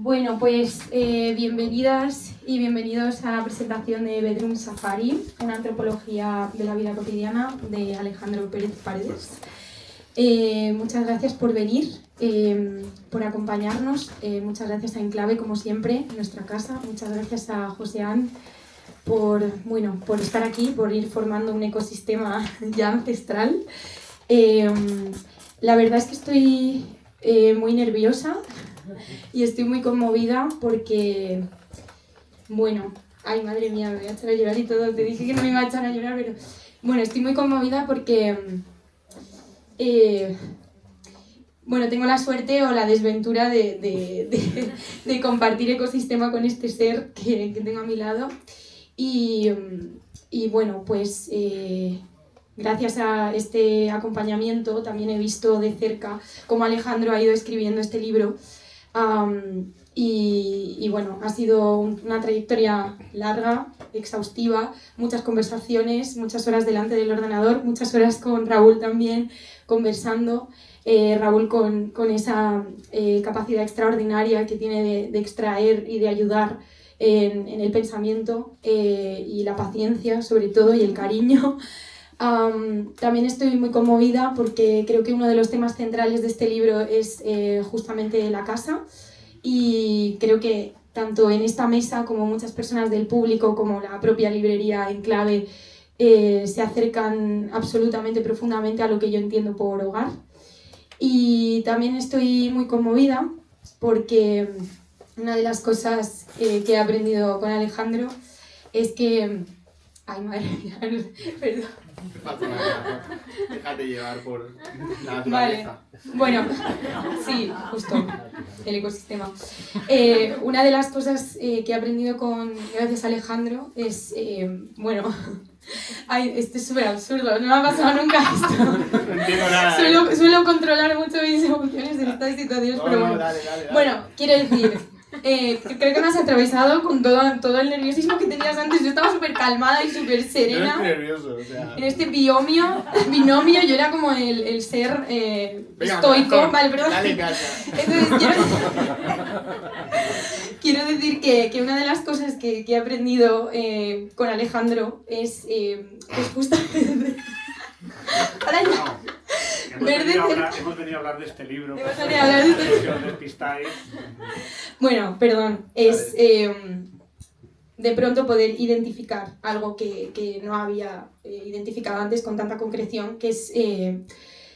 Bueno, pues bienvenidas y bienvenidos a la presentación de Bedroom Safari, una antropología de la vida cotidiana de Alejandro Pérez Paredes. Muchas gracias por venir, por acompañarnos, muchas gracias a Enclave, como siempre, nuestra casa, muchas gracias a Joseán por estar aquí, por ir formando un ecosistema ya ancestral. La verdad es que estoy muy nerviosa y estoy muy conmovida porque, ay madre mía, me voy a echar a llorar y todo, te dije que no me iba a echar a llorar, pero bueno, estoy muy conmovida porque, tengo la suerte o la desventura de compartir ecosistema con este ser que tengo a mi lado y bueno, pues gracias a este acompañamiento también he visto de cerca cómo Alejandro ha ido escribiendo este libro. Y bueno, ha sido una trayectoria larga, exhaustiva, muchas conversaciones, muchas horas delante del ordenador, muchas horas con Raúl también conversando. Raúl con esa capacidad extraordinaria que tiene de extraer y de ayudar en el pensamiento y la paciencia sobre todo y el cariño. También estoy muy conmovida porque creo que uno de los temas centrales de este libro es justamente la casa y creo que tanto en esta mesa como muchas personas del público como la propia librería Enclave se acercan absolutamente profundamente a lo que yo entiendo por hogar. Y también estoy muy conmovida porque una de las cosas que he aprendido con Alejandro es que... Ay, madre mía, perdón. Déjate llevar por la naturaleza. Vale. Bueno, sí, justo, el ecosistema. Una de las cosas que he aprendido gracias a Alejandro es, ay, esto es súper absurdo, no me ha pasado nunca esto. No entiendo nada. Suelo controlar mucho mis emociones en estas situaciones, pero bueno. Dale. Bueno, quiero decir, creo que me has atravesado con todo el nerviosismo que tenías antes. Yo estaba súper calmada y súper serena. Yo estoy nervioso, o sea... En este binomio, yo era como el ser estoico. Corazón, vale, perdón. Dale casa. Entonces, quiero decir que una de las cosas que he aprendido con Alejandro es justamente... Para ya. Hemos venido a hablar de este libro. Hemos venido a hablar de este libro. Si os despistáis. Bueno, perdón, es de pronto poder identificar algo que no había identificado antes con tanta concreción, que es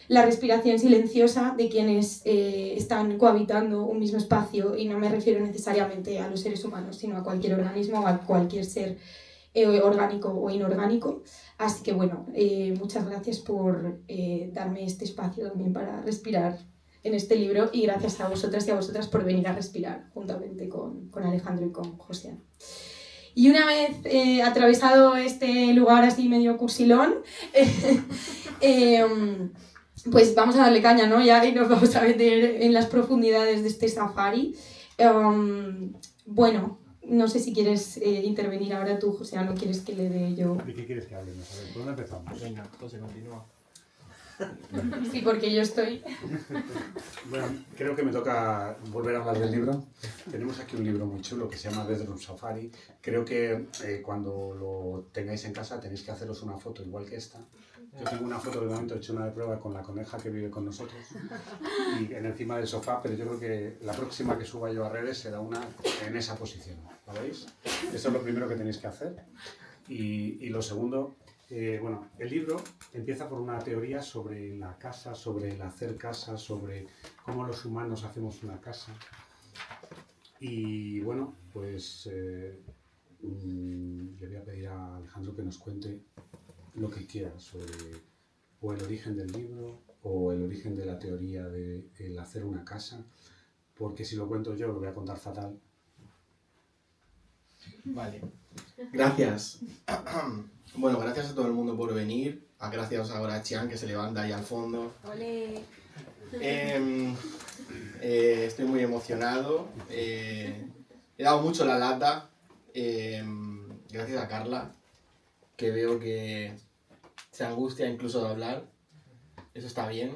la respiración silenciosa de quienes están cohabitando un mismo espacio, y no me refiero necesariamente a los seres humanos, sino a cualquier organismo o a cualquier ser orgánico o inorgánico. Así que bueno, muchas gracias por darme este espacio también para respirar en este libro, y gracias a vosotras y a vosotras por venir a respirar juntamente con Alejandro y con José. Y una vez atravesado este lugar así medio cursilón, pues vamos a darle caña, ¿no? Ya, y nos vamos a meter en las profundidades de este safari. Bueno, no sé si quieres intervenir ahora tú, José, ¿no quieres que le dé yo? ¿De qué quieres que hablemos? A ver, ¿por dónde empezamos? Venga, José, continúa. Sí, porque yo estoy... Bueno, creo que me toca volver a hablar del libro. Tenemos aquí un libro muy chulo que se llama Bedroom Safari. Creo que cuando lo tengáis en casa tenéis que haceros una foto igual que esta. Yo tengo una foto de momento hecho una de prueba con la coneja que vive con nosotros y encima del sofá, pero yo creo que la próxima que suba yo a redes será una en esa posición, ¿lo veis? Eso es lo primero que tenéis que hacer. Y lo segundo, el libro empieza por una teoría sobre la casa, sobre el hacer casa, sobre cómo los humanos hacemos una casa. Y bueno, pues le voy a pedir a Alejandro que nos cuente lo que quiera sobre o el origen del libro o el origen de la teoría de el hacer una casa, porque si lo cuento yo lo voy a contar fatal. Vale. Gracias. Bueno, gracias a todo el mundo por venir. Gracias ahora a Chian, que se levanta ahí al fondo. ¡Olé! Estoy muy emocionado. He dado mucho la lata. Gracias a Carla, que veo que se angustia incluso de hablar. Eso está bien.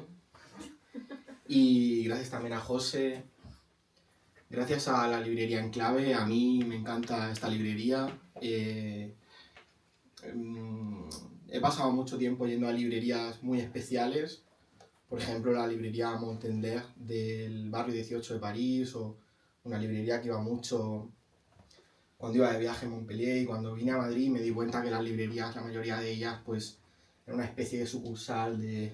Y gracias también a José, gracias a la librería Enclave, a mí me encanta esta librería. He pasado mucho tiempo yendo a librerías muy especiales, por ejemplo la librería Montendler del barrio 18 de París, o una librería que iba mucho cuando iba de viaje en Montpellier, y cuando vine a Madrid me di cuenta que las librerías, la mayoría de ellas, pues era una especie de sucursal de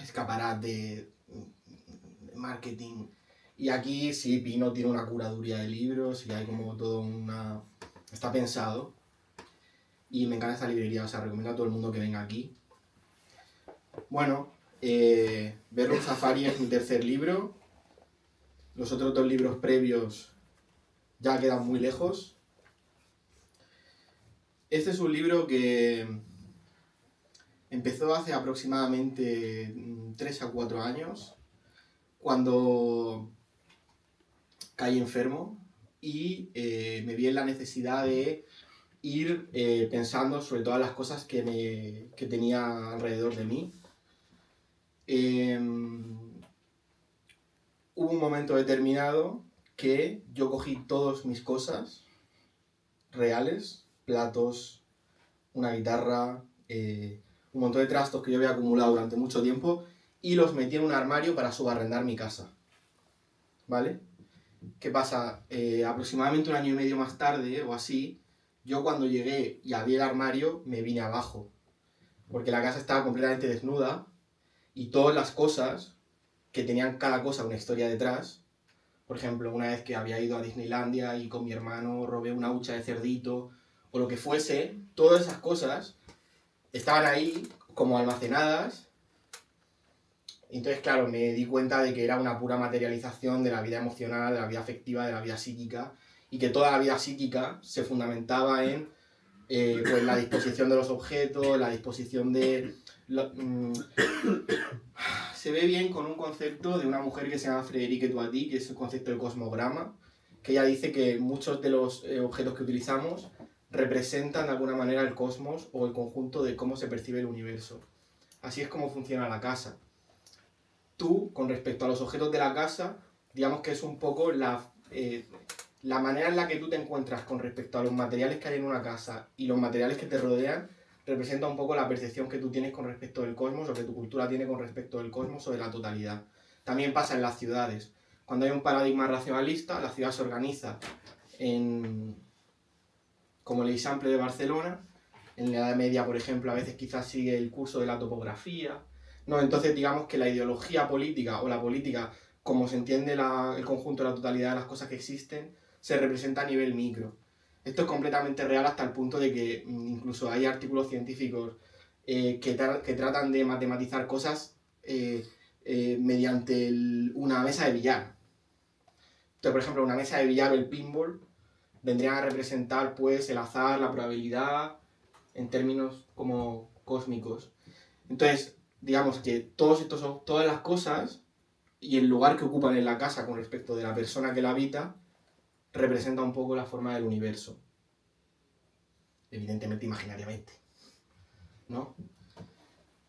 escaparate de marketing. Y aquí sí, Pino tiene una curaduría de libros y hay como todo una... está pensado. Y me encanta esta librería, o sea, recomiendo a todo el mundo que venga aquí. Bueno, Bedroom Safari es mi tercer libro. Los otros 2 libros previos ya quedan muy lejos. Este es un libro que empezó hace aproximadamente 3 a 4 años, cuando caí enfermo y me vi en la necesidad de ir pensando sobre todas las cosas que tenía alrededor de mí. Hubo un momento determinado que yo cogí todas mis cosas reales, platos, una guitarra, un montón de trastos que yo había acumulado durante mucho tiempo, y los metí en un armario para subarrendar mi casa. ¿Vale? ¿Qué pasa? Aproximadamente 1 año y medio más tarde o así, yo cuando llegué y abrí el armario me vine abajo, porque la casa estaba completamente desnuda y todas las cosas que tenían cada cosa una historia detrás. Por ejemplo, una vez que había ido a Disneylandia y con mi hermano robé una hucha de cerdito o lo que fuese, todas esas cosas estaban ahí como almacenadas. Entonces, claro, me di cuenta de que era una pura materialización de la vida emocional, de la vida afectiva, de la vida psíquica, y que toda la vida psíquica se fundamentaba en pues la disposición de los objetos, la disposición de... Se ve bien con un concepto de una mujer que se llama Frederique Toiti, que es el concepto del cosmograma, que ella dice que muchos de los objetos que utilizamos representan de alguna manera el cosmos o el conjunto de cómo se percibe el universo. Así es como funciona la casa. Tú, con respecto a los objetos de la casa, digamos que es un poco la manera en la que tú te encuentras con respecto a los materiales que hay en una casa y los materiales que te rodean, representa un poco la percepción que tú tienes con respecto del cosmos, o que tu cultura tiene con respecto del cosmos o de la totalidad. También pasa en las ciudades. Cuando hay un paradigma racionalista, la ciudad se organiza como el Eixample de Barcelona. En la Edad Media, por ejemplo, a veces quizás sigue el curso de la topografía. No, entonces digamos que la ideología política o la política, como se entiende el conjunto de la totalidad de las cosas que existen, se representa a nivel micro. Esto es completamente real hasta el punto de que incluso hay artículos científicos que tratan de matematizar cosas mediante una mesa de billar. Entonces, por ejemplo, una mesa de billar o el pinball vendrían a representar pues el azar, la probabilidad, en términos como cósmicos. Entonces, digamos que todas las cosas y el lugar que ocupan en la casa con respecto de la persona que la habita representa un poco la forma del universo. Evidentemente imaginariamente, ¿no?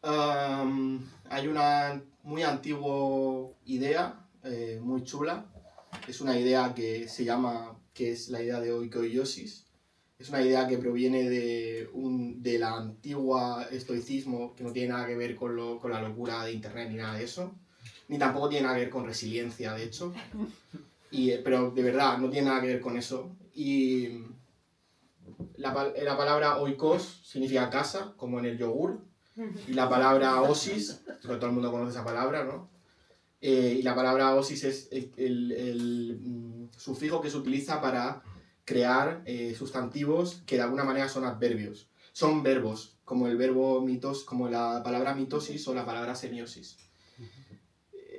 Hay una muy antigua idea, muy chula. Es una idea que es la idea de oikoiosis. Es una idea que proviene de la antigua estoicismo, que no tiene nada que ver con la locura de internet ni nada de eso. Ni tampoco tiene nada que ver con resiliencia, de hecho. Pero de verdad, no tiene nada que ver con eso. Y la palabra oikos significa casa, como en el yogur. Y la palabra osis, todo el mundo conoce esa palabra, ¿no? Y la palabra osis es el sufijo que se utiliza para crear sustantivos que de alguna manera son adverbios. Son verbos, como el verbo mitos, como la palabra mitosis o la palabra semiosis.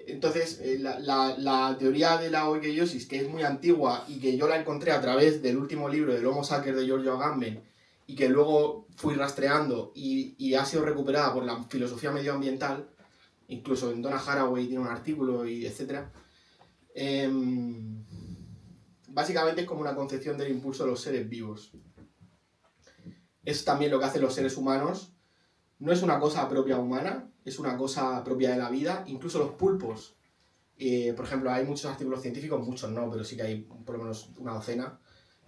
Entonces, la teoría de la oikoiosis, que es muy antigua y que yo la encontré a través del último libro del Homo Sacer de Giorgio Agamben, y que luego fui rastreando y ha sido recuperada por la filosofía medioambiental, incluso en Donna Haraway tiene un artículo, y etc. Básicamente es como una concepción del impulso de los seres vivos. Es también lo que hacen los seres humanos. No es una cosa propia humana, es una cosa propia de la vida. Incluso los pulpos Por ejemplo, hay muchos artículos científicos, muchos no, pero sí que hay por lo menos una docena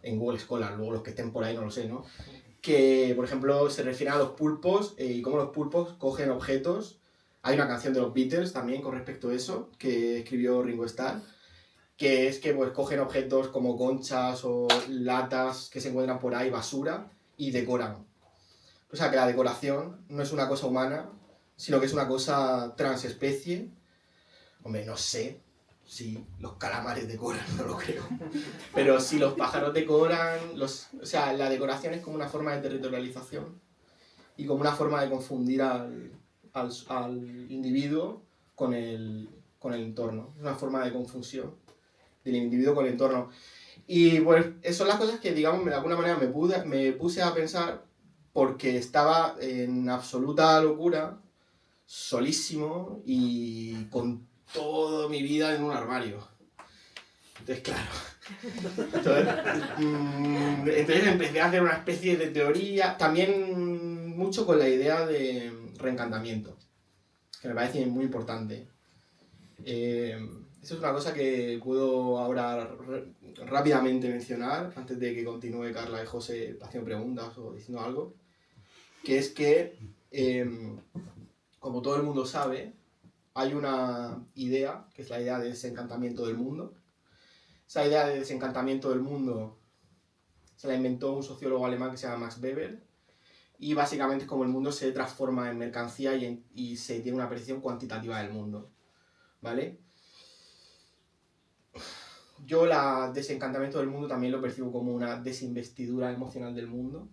en Google Scholar, luego los que estén por ahí no lo sé, ¿no? Que, por ejemplo, se refieren a los pulpos y cómo los pulpos cogen objetos. Hay una canción de los Beatles también con respecto a eso, que escribió Ringo Starr, que es que pues cogen objetos como conchas o latas que se encuentran por ahí, basura, y decoran. O sea, que la decoración no es una cosa humana, sino que es una cosa transespecie. Hombre, no sé si los calamares decoran, no lo creo. Pero si los pájaros decoran, o sea, la decoración es como una forma de territorialización y como una forma de confundir al individuo con el entorno. Es una forma de confusión del individuo con el entorno. Y pues esas son las cosas que, digamos, de alguna manera me puse a pensar porque estaba en absoluta locura, solísimo y con toda mi vida en un armario. Entonces, claro. Entonces empecé a hacer una especie de teoría, también mucho con la idea de reencantamiento, que me parece muy importante. Eso es una cosa que puedo ahora rápidamente mencionar, antes de que continúe Carla y José haciendo preguntas o diciendo algo, que es que, como todo el mundo sabe, hay una idea, que es la idea de desencantamiento del mundo. Esa idea de desencantamiento del mundo se la inventó un sociólogo alemán que se llama Max Weber, y básicamente es como el mundo se transforma en mercancía y se tiene una percepción cuantitativa del mundo, ¿vale? Yo el desencantamiento del mundo también lo percibo como una desinvestidura emocional del mundo,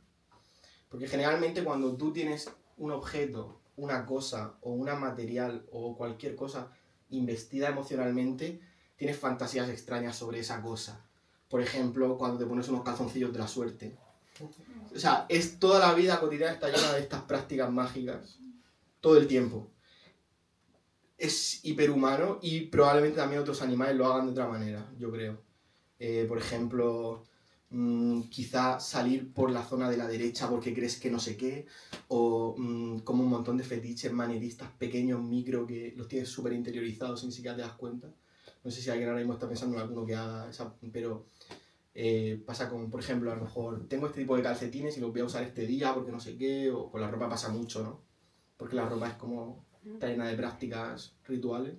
porque generalmente cuando tú tienes un objeto, una cosa o una material o cualquier cosa investida emocionalmente, tienes fantasías extrañas sobre esa cosa. Por ejemplo, cuando te pones unos calzoncillos de la suerte. O sea, toda la vida cotidiana está llena de estas prácticas mágicas, todo el tiempo. Es hiperhumano y probablemente también otros animales lo hagan de otra manera, yo creo. Por ejemplo, quizá salir por la zona de la derecha porque crees que no sé qué, o como un montón de fetiches manieristas pequeños, micro, que los tienes súper interiorizados y ni siquiera te das cuenta. No sé si alguien ahora mismo está pensando en alguno que haga esa, pero pasa con, por ejemplo, a lo mejor tengo este tipo de calcetines y los voy a usar este día porque no sé qué, o con la ropa pasa mucho, ¿no? Porque la ropa es como está llena de prácticas rituales.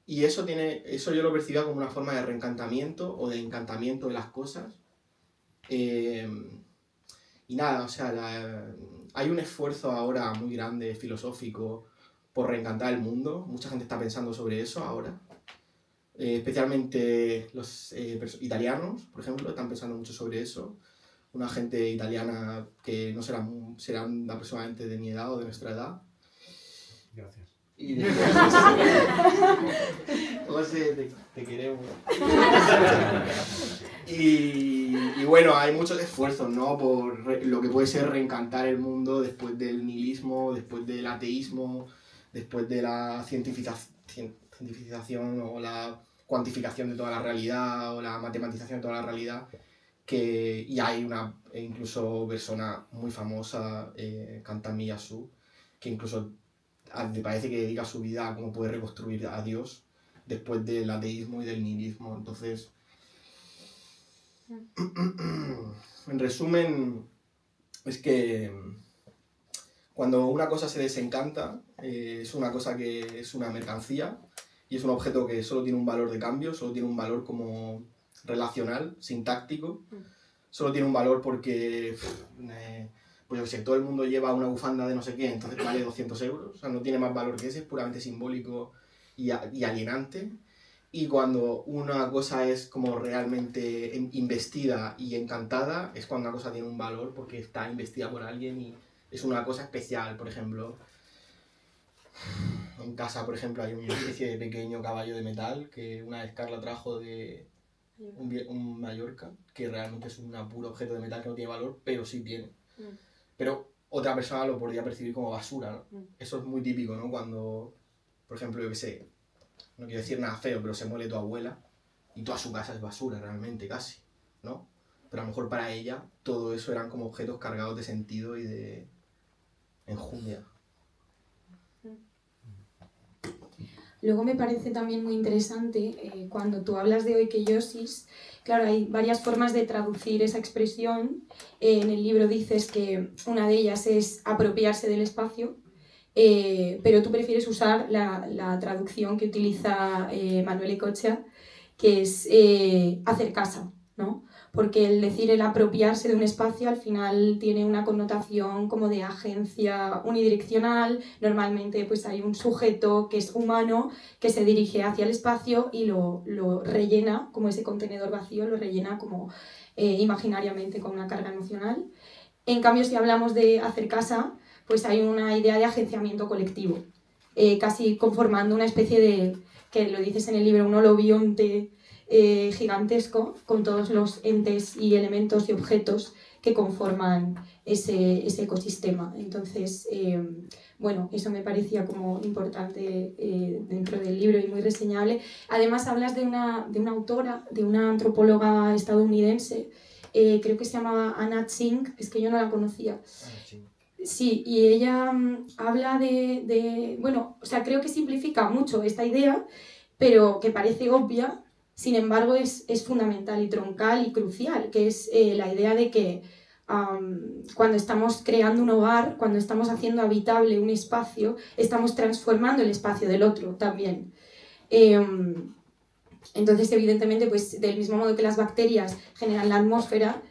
Y eso yo lo percibía como una forma de reencantamiento o de encantamiento de las cosas. Y nada, o sea, hay un esfuerzo ahora muy grande, filosófico, por reencantar el mundo. Mucha gente está pensando sobre eso ahora. Especialmente los italianos, por ejemplo, están pensando mucho sobre eso. Una gente italiana que no serán aproximadamente de mi edad o de nuestra edad. Gracias. Y José, te queremos. Y bueno, hay muchos esfuerzos, ¿no? Por lo que puede ser reencantar el mundo después del nihilismo, después del ateísmo, después de la cientificación o la cuantificación de toda la realidad o la matematización de toda la realidad. Y hay una incluso persona muy famosa, Kantami Yasu, que incluso me parece que dedica su vida a cómo puede reconstruir a Dios después del ateísmo y del nihilismo. Entonces, en resumen, es que cuando una cosa se desencanta, es una cosa que es una mercancía y es un objeto que solo tiene un valor de cambio, solo tiene un valor como relacional, sintáctico, solo tiene un valor porque pues yo que sé, todo el mundo lleva una bufanda de no sé qué, entonces vale 200 euros, o sea, no tiene más valor que ese, es puramente simbólico y alienante. Y cuando una cosa es como realmente investida y encantada, es cuando una cosa tiene un valor porque está investida por alguien y es una cosa especial. Por ejemplo, en casa, por ejemplo, hay una especie de pequeño caballo de metal que una vez Carla trajo de un Mallorca, que realmente es un puro objeto de metal que no tiene valor, pero sí tiene. Pero otra persona lo podría percibir como basura, ¿no? Eso es muy típico, ¿no? Cuando, por ejemplo, yo que sé, no quiero decir nada feo, pero se muere tu abuela y toda su casa es basura realmente, casi, ¿no? Pero a lo mejor para ella todo eso eran como objetos cargados de sentido y de enjundia. Luego me parece también muy interesante cuando tú hablas de oikeiosis, claro, hay varias formas de traducir esa expresión. En el libro dices que una de ellas es apropiarse del espacio, pero tú prefieres usar la traducción que utiliza Manuel Ecocha, que es hacer casa, ¿no? Porque el decir el apropiarse de un espacio al final tiene una connotación como de agencia unidireccional. Normalmente pues hay un sujeto que es humano que se dirige hacia el espacio y lo rellena, como ese contenedor vacío, lo rellena como imaginariamente con una carga emocional. En cambio, si hablamos de hacer casa, pues hay una idea de agenciamiento colectivo, casi conformando una especie de, que lo dices en el libro, un holobionte gigantesco con todos los entes y elementos y objetos que conforman ese ecosistema. Entonces, bueno, eso me parecía como importante dentro del libro y muy reseñable. Además, hablas de una autora, de una antropóloga estadounidense, creo que se llamaba Anna Tsing, es que yo no la conocía. Sí, y ella habla bueno, o sea, creo que simplifica mucho esta idea, pero que parece obvia, sin embargo es fundamental y troncal y crucial, que es la idea de que cuando estamos creando un hogar, cuando estamos haciendo habitable un espacio, estamos transformando el espacio del otro también. Entonces, evidentemente, pues del mismo modo que las bacterias generan la atmósfera,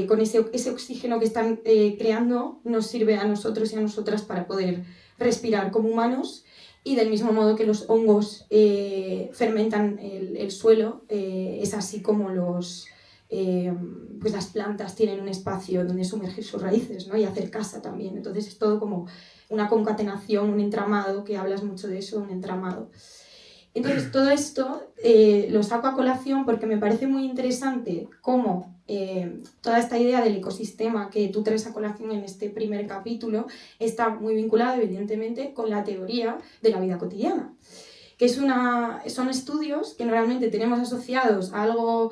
con ese oxígeno que están creando nos sirve a nosotros y a nosotras para poder respirar como humanos, y del mismo modo que los hongos fermentan el suelo, es así como pues las plantas tienen un espacio donde sumergir sus raíces, ¿no? Y hacer casa también. Entonces es todo como una concatenación, un entramado, que hablas mucho de eso, un entramado. Entonces, todo esto lo saco a colación porque me parece muy interesante cómo toda esta idea del ecosistema que tú traes a colación en este primer capítulo está muy vinculada, evidentemente, con la teoría de la vida cotidiana, que son estudios que normalmente tenemos asociados a algo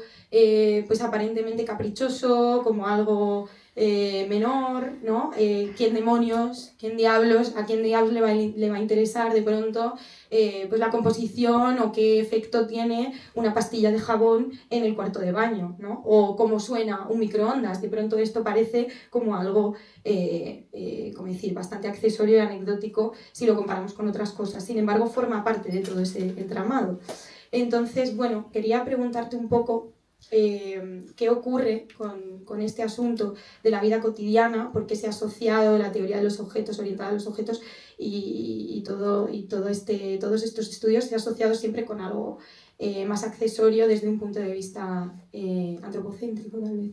pues aparentemente caprichoso, como algo menor, ¿no? ¿Quién demonios, quién diablos, a quién diablos le va a interesar de pronto pues la composición o qué efecto tiene una pastilla de jabón en el cuarto de baño, ¿no? O cómo suena un microondas? De pronto esto parece como algo, como decir, bastante accesorio y anecdótico si lo comparamos con otras cosas. Sin embargo, forma parte de todo ese entramado. Entonces, bueno, quería preguntarte un poco qué ocurre con este asunto de la vida cotidiana, por qué se ha asociado la teoría de los objetos, orientada a los objetos, y todos estos estudios se ha asociado siempre con algo más accesorio desde un punto de vista antropocéntrico, tal vez.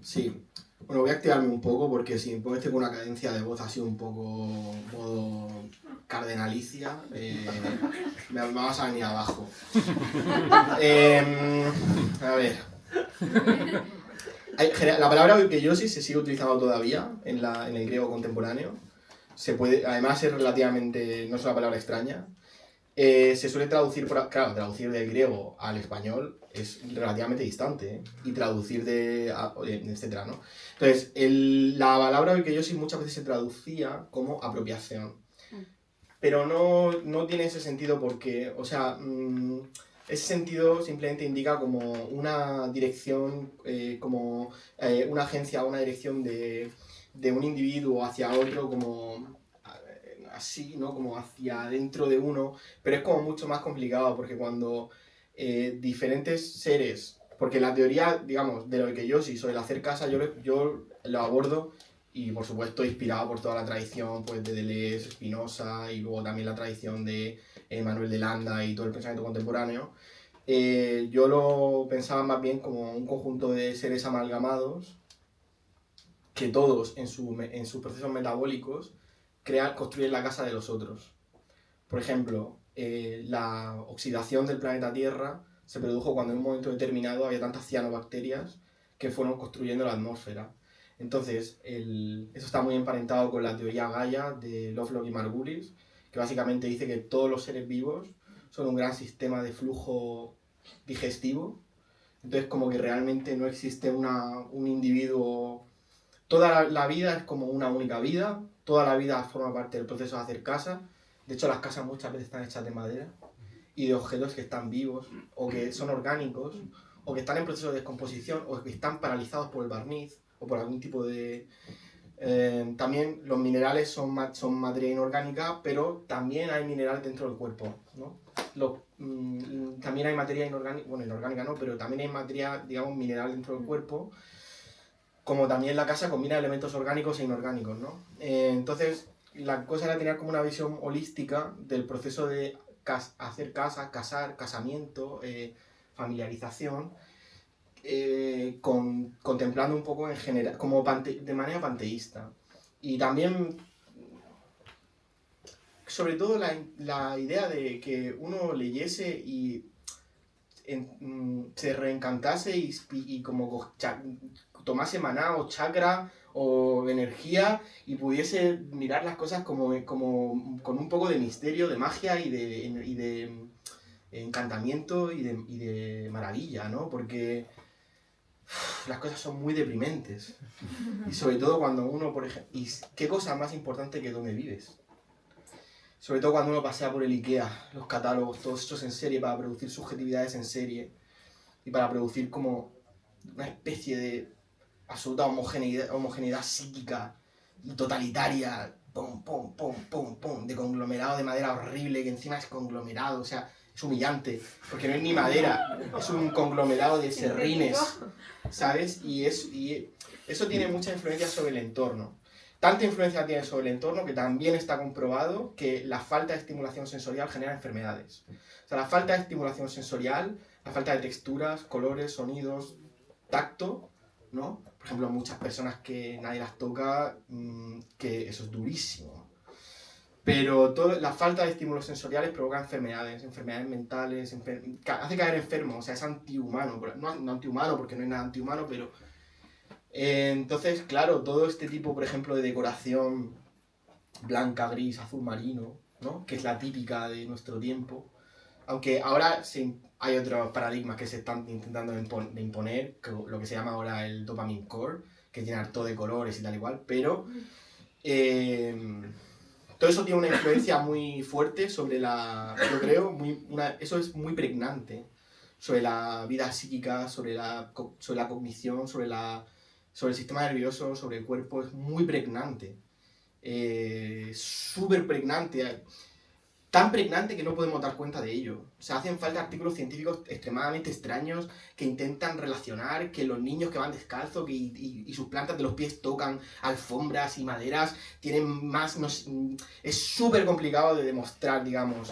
Sí. Bueno, voy a activarme un poco porque si me pones con una cadencia de voz así un poco modo cardenalicia, me vas a venir abajo. A ver. La palabra oikeiosis se sigue utilizando todavía en el griego contemporáneo. Además es relativamente, no es una palabra extraña. Se suele traducir, claro, traducir del griego al español es relativamente distante, ¿eh? Y traducir etcétera, ¿no? Entonces, la palabra oikeiosis muchas veces se traducía como apropiación, pero no tiene ese sentido porque, o sea, ese sentido simplemente indica como una dirección, como una agencia, una dirección de un individuo hacia otro, como así, ¿no? Como hacia dentro de uno, pero es como mucho más complicado porque cuando diferentes seres, porque la teoría, digamos, de lo que yo sí soy el hacer casa, yo lo abordo y por supuesto inspirado por toda la tradición pues, de Deleuze, Spinoza y luego también la tradición de Manuel de Landa y todo el pensamiento contemporáneo. Yo lo pensaba más bien como un conjunto de seres amalgamados que todos en sus procesos metabólicos construyen la casa de los otros. Por ejemplo, la oxidación del planeta Tierra se produjo cuando en un momento determinado había tantas cianobacterias que fueron construyendo la atmósfera. Entonces, eso está muy emparentado con la teoría Gaia de Lovelock y Margulis, que básicamente dice que todos los seres vivos son un gran sistema de flujo digestivo. Entonces, como que realmente no existe un individuo. Toda la vida es como una única vida, toda la vida forma parte del proceso de hacer casa, De hecho, las casas muchas veces están hechas de madera y de objetos que están vivos o que son orgánicos o que están en proceso de descomposición o que están paralizados por el barniz o por algún tipo de... también los minerales son materia inorgánica, pero también hay mineral dentro del cuerpo, ¿no? También hay materia inorgánica, bueno, inorgánica no, pero también hay materia, digamos, mineral dentro del cuerpo, como también la casa combina elementos orgánicos e inorgánicos, ¿no? Entonces, la cosa era tener como una visión holística del proceso de hacer casa, casar, casamiento, familiarización, contemplando un poco en general, como de manera panteísta. Y también, sobre todo, la idea de que uno leyese y se reencantase y como tomase maná o chakra o energía y pudiese mirar las cosas como con un poco de misterio, de magia y de encantamiento y de maravilla, ¿no? Porque las cosas son muy deprimentes. Y sobre todo cuando uno, por ejemplo... ¿Y qué cosa más importante que dónde vives? Sobre todo cuando uno pasea por el IKEA, los catálogos, todos hechos en serie para producir subjetividades en serie y para producir como una especie de absoluta homogeneidad psíquica y totalitaria, pum, pum, pum, pum, pum, de conglomerado de madera horrible que encima es conglomerado, o sea, es humillante, porque no es ni madera, es un conglomerado de serrines, ¿sabes? Y eso tiene mucha influencia sobre el entorno. Tanta influencia tiene sobre el entorno que también está comprobado que la falta de estimulación sensorial genera enfermedades. O sea, la falta de estimulación sensorial, la falta de texturas, colores, sonidos, tacto, ¿no? Por ejemplo, muchas personas que nadie las toca, que eso es durísimo. Pero la falta de estímulos sensoriales provoca enfermedades mentales, hace caer enfermo, o sea, es antihumano. No antihumano porque no hay nada antihumano, pero... entonces, claro, todo este tipo, por ejemplo, de decoración blanca, gris, azul marino, ¿no? Que es la típica de nuestro tiempo, aunque ahora hay otros paradigmas que se están intentando de imponer, lo que se llama ahora el dopamine core, que tiene harto de colores y tal igual, pero todo eso tiene una influencia muy fuerte sobre yo creo, eso es muy pregnante sobre la vida psíquica, sobre la cognición, sobre el sistema nervioso, sobre el cuerpo, es muy pregnante, súper pregnante. Tan pregnante que no podemos dar cuenta de ello. O sea, hacen falta artículos científicos extremadamente extraños que intentan relacionar que los niños que van descalzos y sus plantas de los pies tocan alfombras y maderas, tienen más... es súper complicado de demostrar, digamos,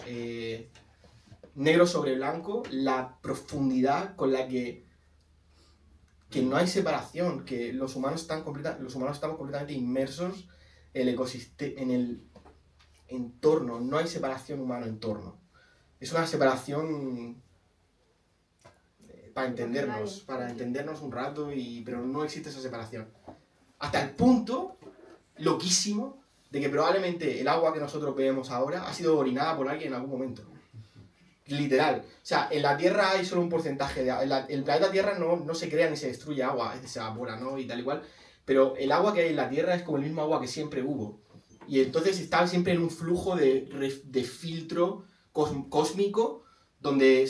negro sobre blanco, la profundidad con la que no hay separación, que los humanos estamos completamente inmersos en el ecosistema, en el entorno, no hay separación humano-entorno. Es una separación para entendernos un rato, pero no existe esa separación. Hasta el punto, loquísimo, de que probablemente el agua que nosotros bebemos ahora ha sido orinada por alguien en algún momento. Literal. O sea, en la Tierra hay solo un porcentaje de agua. El planeta Tierra no se crea ni se destruye agua, se evapora, ¿no? Y tal igual. Pero el agua que hay en la Tierra es como el mismo agua que siempre hubo. Y entonces está siempre en un flujo de filtro cósmico donde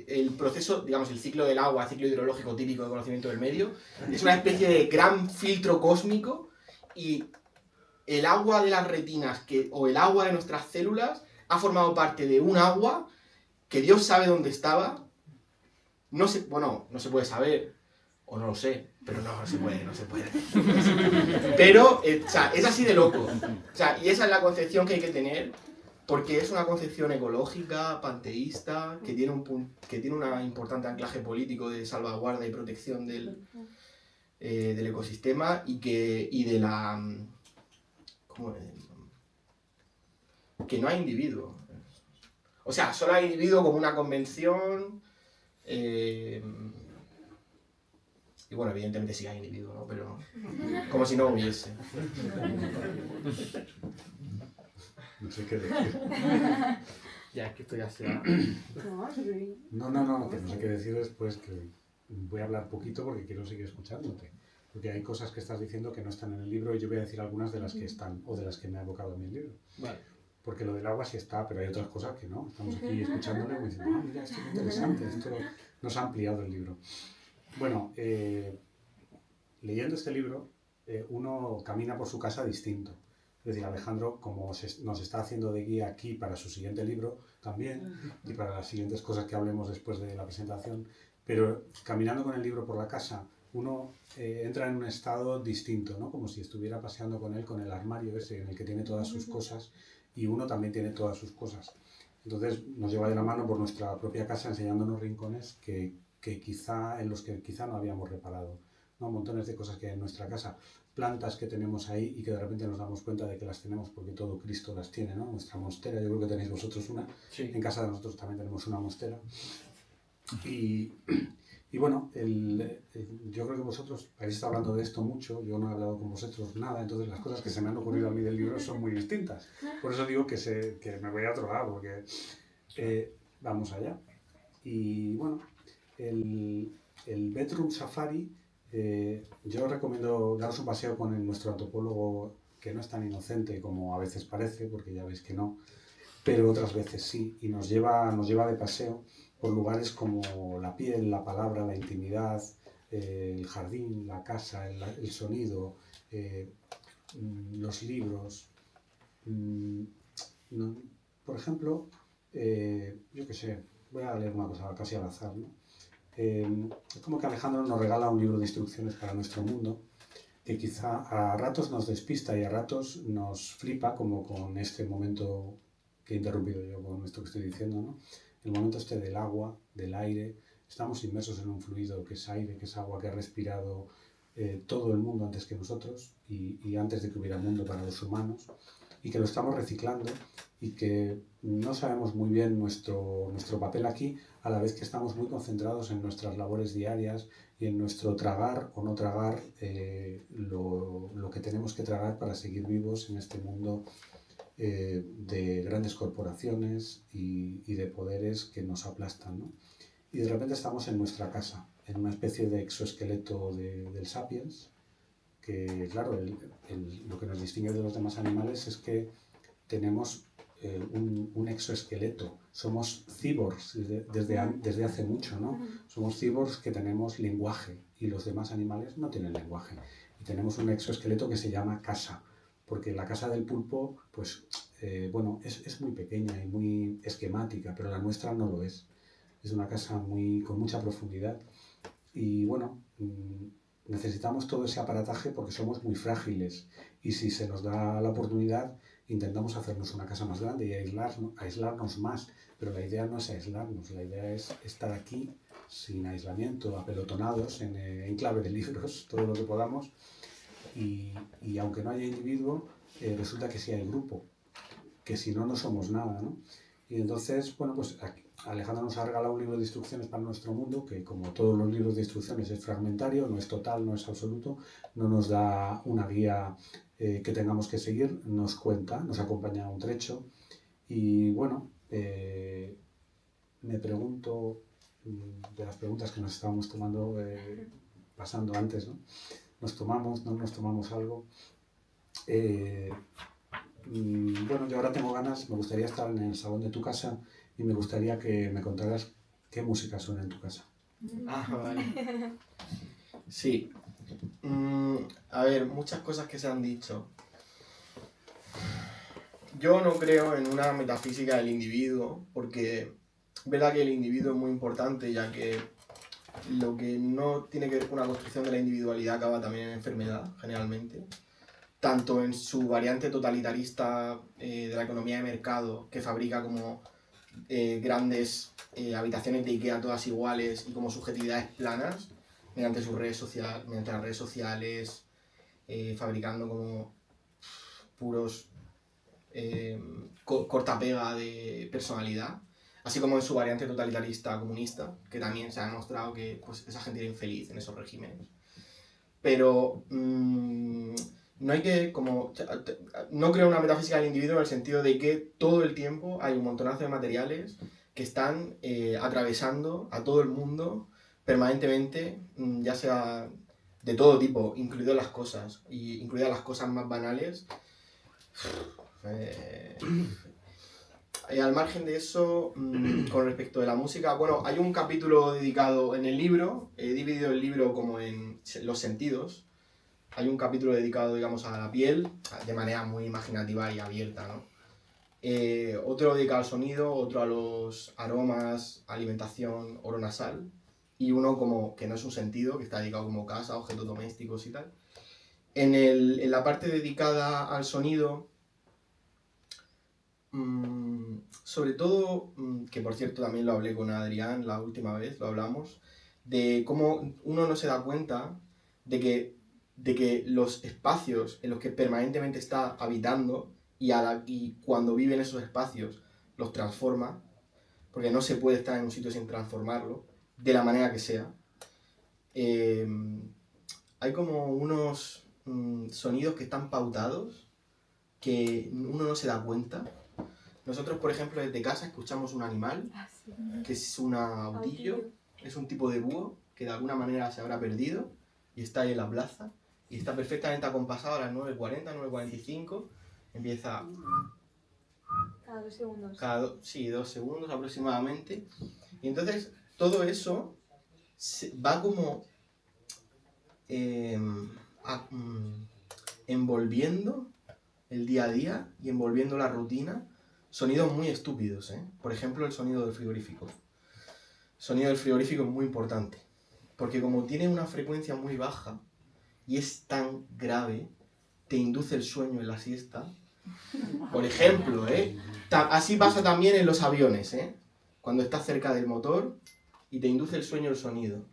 el proceso, digamos, el ciclo del agua, el ciclo hidrológico típico de conocimiento del medio, es una especie de gran filtro cósmico y el agua de las retinas o el agua de nuestras células ha formado parte de un agua que Dios sabe dónde estaba. No se puede saber, o no lo sé, pero no se puede. Pero, o sea, es así de loco. O sea, y esa es la concepción que hay que tener, porque es una concepción ecológica, panteísta, que tiene un importante anclaje político de salvaguarda y protección del ecosistema y de la... que no hay individuo. O sea, solo hay individuo como una convención... y bueno, evidentemente sí hay individuo, ¿no? Pero como si no hubiese. No sé qué decir. Ya, es que estoy así. ¿no? No, que no sé qué decir después, que voy a hablar poquito porque quiero seguir escuchándote. Porque hay cosas que estás diciendo que no están en el libro y yo voy a decir algunas de las que están, o de las que me ha evocado a mí el libro. Vale. porque lo del agua sí está, pero hay otras cosas que no. Estamos aquí escuchándole y diciendo, ah, mira, esto es interesante, esto nos ha ampliado el libro. Bueno, leyendo este libro, uno camina por su casa distinto. Es decir, Alejandro, como nos está haciendo de guía aquí para su siguiente libro también, y para las siguientes cosas que hablemos después de la presentación, pero caminando con el libro por la casa, uno entra en un estado distinto, ¿no? Como si estuviera paseando con él, con el armario ese en el que tiene todas sus cosas, y uno también tiene todas sus cosas. Entonces nos lleva de la mano por nuestra propia casa enseñándonos rincones en los que quizá no habíamos reparado, ¿no? Montones de cosas que hay en nuestra casa, plantas que tenemos ahí y que de repente nos damos cuenta de que las tenemos porque todo Cristo las tiene, ¿no? Nuestra monstera, yo creo que tenéis vosotros una, Sí. en casa de nosotros también tenemos una monstera. Y bueno, yo creo que vosotros habéis estado hablando de esto mucho, yo no he hablado con vosotros nada, entonces las cosas que se me han ocurrido a mí del libro son muy distintas. Por eso digo que me voy a otro lado, porque vamos allá. Y bueno, el Bedroom Safari, yo recomiendo daros un paseo con nuestro antropólogo, que no es tan inocente como a veces parece, porque ya veis que no, pero otras veces sí, y nos lleva de paseo por lugares como la piel, la palabra, la intimidad, el jardín, la casa, el sonido, los libros. Por ejemplo, yo qué sé, voy a leer una cosa casi al azar, ¿no? Es como que Alejandro nos regala un libro de instrucciones para nuestro mundo, que quizá a ratos nos despista y a ratos nos flipa, como con este momento que he interrumpido yo con esto que estoy diciendo, ¿no? El momento este del agua, del aire. Estamos inmersos en un fluido que es aire, que es agua, que ha respirado todo el mundo antes que nosotros y antes de que hubiera mundo para los humanos, y que lo estamos reciclando y que no sabemos muy bien nuestro papel aquí, a la vez que estamos muy concentrados en nuestras labores diarias y en nuestro tragar o no tragar lo que tenemos que tragar para seguir vivos en este mundo de grandes corporaciones y de poderes que nos aplastan, ¿no? Y de repente estamos en nuestra casa, en una especie de exoesqueleto del Sapiens, que claro, lo que nos distingue de los demás animales es que tenemos un exoesqueleto. Somos cyborgs desde hace mucho, ¿no? Somos cyborgs que tenemos lenguaje y los demás animales no tienen lenguaje. Y tenemos un exoesqueleto que se llama casa, porque la casa del pulpo, pues, bueno, es muy pequeña y muy esquemática, pero la nuestra no lo es. Es una casa con mucha profundidad y, bueno, necesitamos todo ese aparataje porque somos muy frágiles y si se nos da la oportunidad intentamos hacernos una casa más grande y aislarnos más, pero la idea no es aislarnos, la idea es estar aquí sin aislamiento, apelotonados en clave de libros, todo lo que podamos y aunque no haya individuo, resulta que sí hay grupo, que si no, no somos nada, ¿no? Y entonces, bueno, pues Alejandro nos ha regalado un libro de instrucciones para nuestro mundo, que como todos los libros de instrucciones es fragmentario, no es total, no es absoluto, no nos da una guía que tengamos que seguir, nos cuenta, nos acompaña a un trecho. Y bueno, me pregunto, de las preguntas que nos estábamos pasando antes, ¿no? ¿Nos tomamos, no nos tomamos algo? Bueno, yo ahora tengo ganas, me gustaría estar en el salón de tu casa y me gustaría que me contaras qué música suena en tu casa. Ah, vale. Sí. A ver, muchas cosas que se han dicho. Yo no creo en una metafísica del individuo, porque es verdad que el individuo es muy importante, ya que lo que no tiene que ver con una construcción de la individualidad acaba también en enfermedad, generalmente. Tanto en su variante totalitarista de la economía de mercado, que fabrica como grandes habitaciones de Ikea todas iguales y como subjetividades planas, mediante las redes sociales, fabricando como puros cortapega de personalidad, así como en su variante totalitarista comunista, que también se ha demostrado que pues, esa gente era infeliz en esos regímenes. Pero no hay que, no creo en una metafísica del individuo en el sentido de que todo el tiempo hay un montonazo de materiales que están atravesando a todo el mundo permanentemente, ya sea de todo tipo, incluidas las cosas más banales. Al margen de eso, con respecto de la música, bueno, hay un capítulo dedicado en el libro, he dividido el libro como en los sentidos. Hay un capítulo dedicado, digamos, a la piel, de manera muy imaginativa y abierta, ¿no? Otro dedicado al sonido, otro a los aromas, alimentación oronasal, y uno como que no es un sentido, que está dedicado como casa, objetos domésticos y tal. En la parte dedicada al sonido, sobre todo, que por cierto también lo hablé con Adrián la última vez, lo hablamos, de cómo uno no se da cuenta de que los espacios en los que permanentemente está habitando y cuando vive en esos espacios los transforma, porque no se puede estar en un sitio sin transformarlo, de la manera que sea. Hay como unos sonidos que están pautados que uno no se da cuenta. Nosotros, por ejemplo, desde casa escuchamos un animal, que es un audillo, es un tipo de búho que de alguna manera se habrá perdido y está ahí en la plaza y está perfectamente acompasado a las 9:40, 9:45, empieza... Cada 2 segundos. Sí, 2 segundos aproximadamente. Y entonces todo eso va como envolviendo el día a día y envolviendo la rutina. Sonidos muy estúpidos, ¿eh? Por ejemplo, el sonido del frigorífico. El sonido del frigorífico es muy importante, porque como tiene una frecuencia muy baja y es tan grave, te induce el sueño en la siesta. Por ejemplo, así pasa también en los aviones, cuando estás cerca del motor y te induce el sueño el sonido,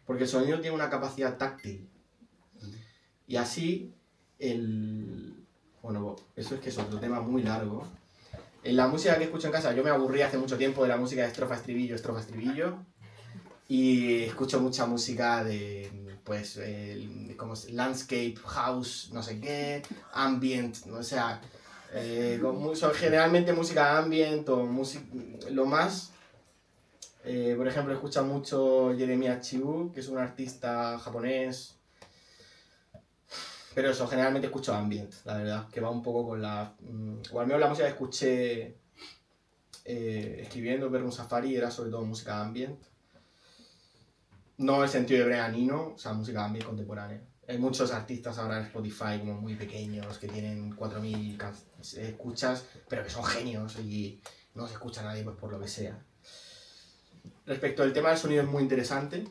porque el sonido tiene una capacidad táctil. Y así, bueno, eso es que es otro tema muy largo. En la música que escucho en casa, yo me aburrí hace mucho tiempo de la música de estrofa, estribillo, y escucho mucha música de, pues, como landscape, house, no sé qué, ambient, o sea, generalmente música ambient o lo más, por ejemplo, escucho mucho Jeremiah Chiu, que es un artista japonés, pero eso, generalmente escucho ambient, la verdad, que va un poco con o al menos la música que escuché escribiendo Bedroom Safari era sobre todo música ambient. No en el sentido de Brian Eno, o sea, música ambient contemporánea. Hay muchos artistas ahora en Spotify como muy pequeños que tienen 4.000 escuchas, pero que son genios y no se escucha a nadie pues por lo que sea. Respecto al tema del sonido es muy interesante.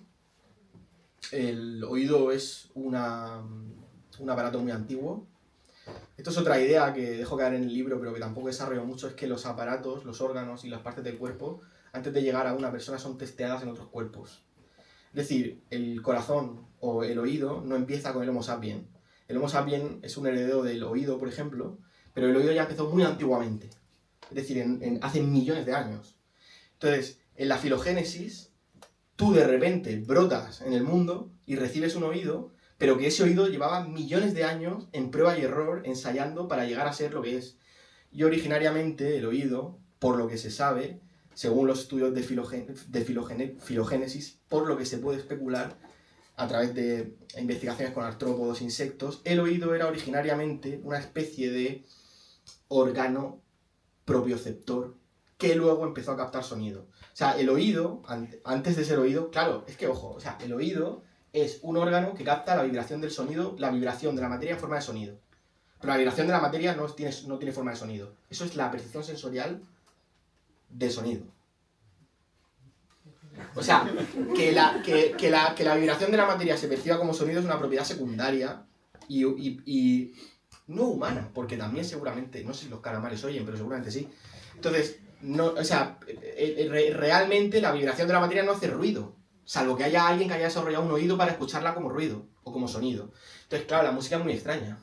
El oído es un aparato muy antiguo. Esto es otra idea que dejo caer en el libro, pero que tampoco desarrollo mucho, es que los aparatos, los órganos y las partes del cuerpo, antes de llegar a una persona, son testeadas en otros cuerpos. Es decir, el corazón o el oído no empieza con el Homo sapiens. El Homo sapiens es un heredero del oído, por ejemplo, pero el oído ya empezó muy antiguamente. Es decir, hace millones de años. Entonces, en la filogénesis, tú de repente brotas en el mundo y recibes un oído, pero que ese oído llevaba millones de años en prueba y error, ensayando para llegar a ser lo que es. Y originariamente el oído, por lo que se sabe, según los estudios de filogénesis, por lo que se puede especular a través de investigaciones con artrópodos, insectos, el oído era originariamente una especie de órgano propioceptor que luego empezó a captar sonido. O sea, el oído, antes de ser oído, claro, es que ojo, o sea, el oído es un órgano que capta la vibración del sonido, la vibración de la materia en forma de sonido. Pero la vibración de la materia no tiene forma de sonido. Eso es la percepción sensorial del sonido. O sea, que la vibración de la materia se perciba como sonido es una propiedad secundaria y no humana, porque también seguramente, no sé si los calamares oyen, pero seguramente sí. Entonces, realmente la vibración de la materia no hace ruido, salvo que haya alguien que haya desarrollado un oído para escucharla como ruido o como sonido. Entonces, claro, la música es muy extraña,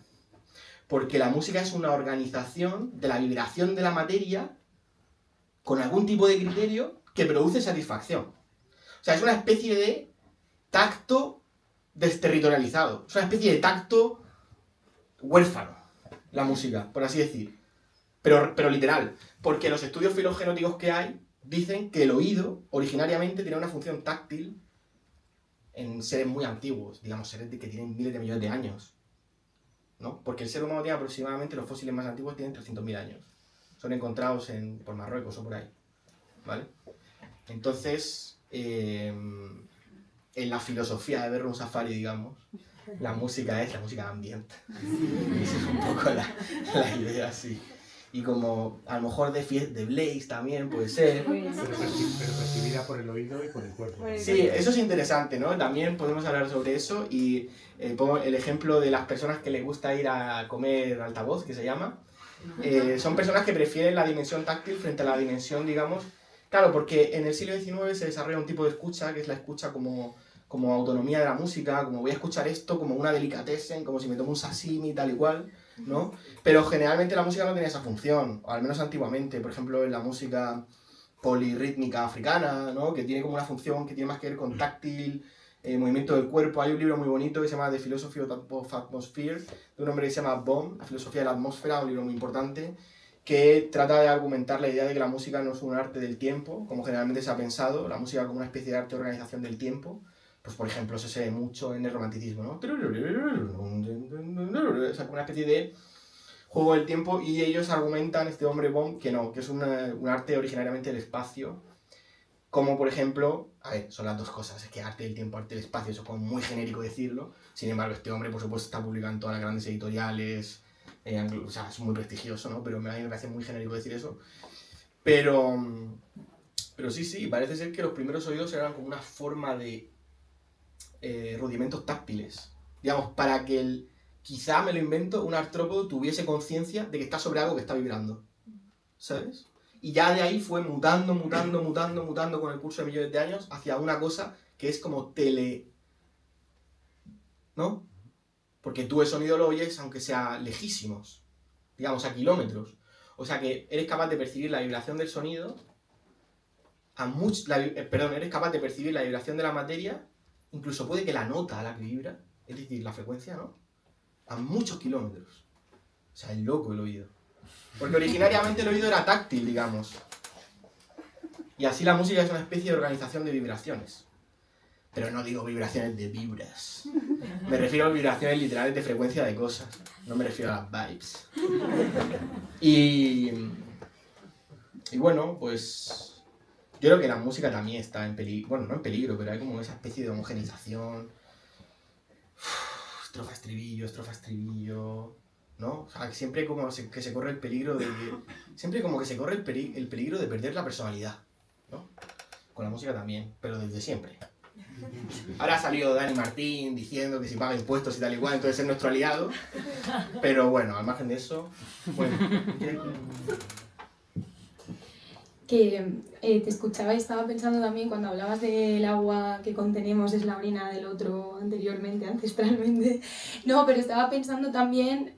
porque la música es una organización de la vibración de la materia con algún tipo de criterio que produce satisfacción. O sea, es una especie de tacto desterritorializado. Es una especie de tacto huérfano, la música, por así decir. Pero literal. Porque los estudios filogenéticos que hay dicen que el oído originariamente tiene una función táctil en seres muy antiguos. Digamos, seres que tienen miles de millones de años. ¿no? Porque el ser humano tiene aproximadamente, los fósiles más antiguos tienen 300.000 años. Son encontrados por Marruecos o por ahí, ¿vale? Entonces, en la filosofía de ver un safari, digamos, la música es la música de ambiente. Esa es un poco la idea, sí. Y como a lo mejor de Blaze también puede ser. Pero percibida por el oído y por el cuerpo. Sí, eso es interesante, ¿no? También podemos hablar sobre eso y pongo el ejemplo de las personas que les gusta ir a comer altavoz, que se llama. Son personas que prefieren la dimensión táctil frente a la dimensión, digamos... Claro, porque en el siglo XIX se desarrolla un tipo de escucha, que es la escucha como autonomía de la música, como voy a escuchar esto como una delicatessen, como si me tomo un sashimi, tal y cual, ¿no? Pero generalmente la música no tenía esa función, o al menos antiguamente, por ejemplo en la música polirrítmica africana, ¿no? Que tiene como una función que tiene más que ver con táctil, movimiento del cuerpo. Hay un libro muy bonito que se llama The Philosophy of Atmosphere, de un hombre que se llama Bohm, La filosofía de la atmósfera, un libro muy importante, que trata de argumentar la idea de que la música no es un arte del tiempo, como generalmente se ha pensado, la música como una especie de arte de organización del tiempo. Pues por ejemplo, eso se ve mucho en el romanticismo, ¿no? O sea, como una especie de juego del tiempo, y ellos argumentan, este hombre Bohm, que no, que es un arte originariamente del espacio, como por ejemplo, a ver, son las dos cosas, es que arte del tiempo, arte del espacio, eso es como muy genérico decirlo, sin embargo este hombre por supuesto está publicado en todas las grandes editoriales, o sea, es muy prestigioso, ¿no? Pero a mí me parece muy genérico decir eso, pero sí, parece ser que los primeros oídos eran como una forma de rudimentos táctiles, digamos, para que quizá me lo invento, un artrópodo tuviese conciencia de que está sobre algo que está vibrando, ¿sabes? Y ya de ahí fue mutando con el curso de millones de años hacia una cosa que es como ¿no? Porque tú el sonido lo oyes aunque sea lejísimos, digamos a kilómetros. O sea que eres capaz de percibir la vibración del sonido eres capaz de percibir la vibración de la materia, incluso puede que la nota a la que vibra, es decir, la frecuencia, ¿no? A muchos kilómetros. O sea, es loco el oído. Porque originariamente el oído era táctil, digamos. Y así la música es una especie de organización de vibraciones. Pero no digo vibraciones de vibras. Me refiero a vibraciones literales de frecuencia de cosas. No me refiero a las vibes. Y bueno, pues... Yo creo que la música también está en peligro. Bueno, no en peligro, pero hay como esa especie de homogenización. Estrofa, estribillo, ¿no? O sea, que siempre como que se corre el peligro de que... Siempre como que se corre el peligro de perder la personalidad, ¿no? Con la música también, pero desde siempre. Ahora ha salido Dani Martín diciendo que si paga impuestos y tal y cual, entonces es nuestro aliado. Pero bueno, al margen de eso... Bueno... Que te escuchaba y estaba pensando también cuando hablabas del agua que contenemos es la orina del otro ancestralmente. No, pero estaba pensando también,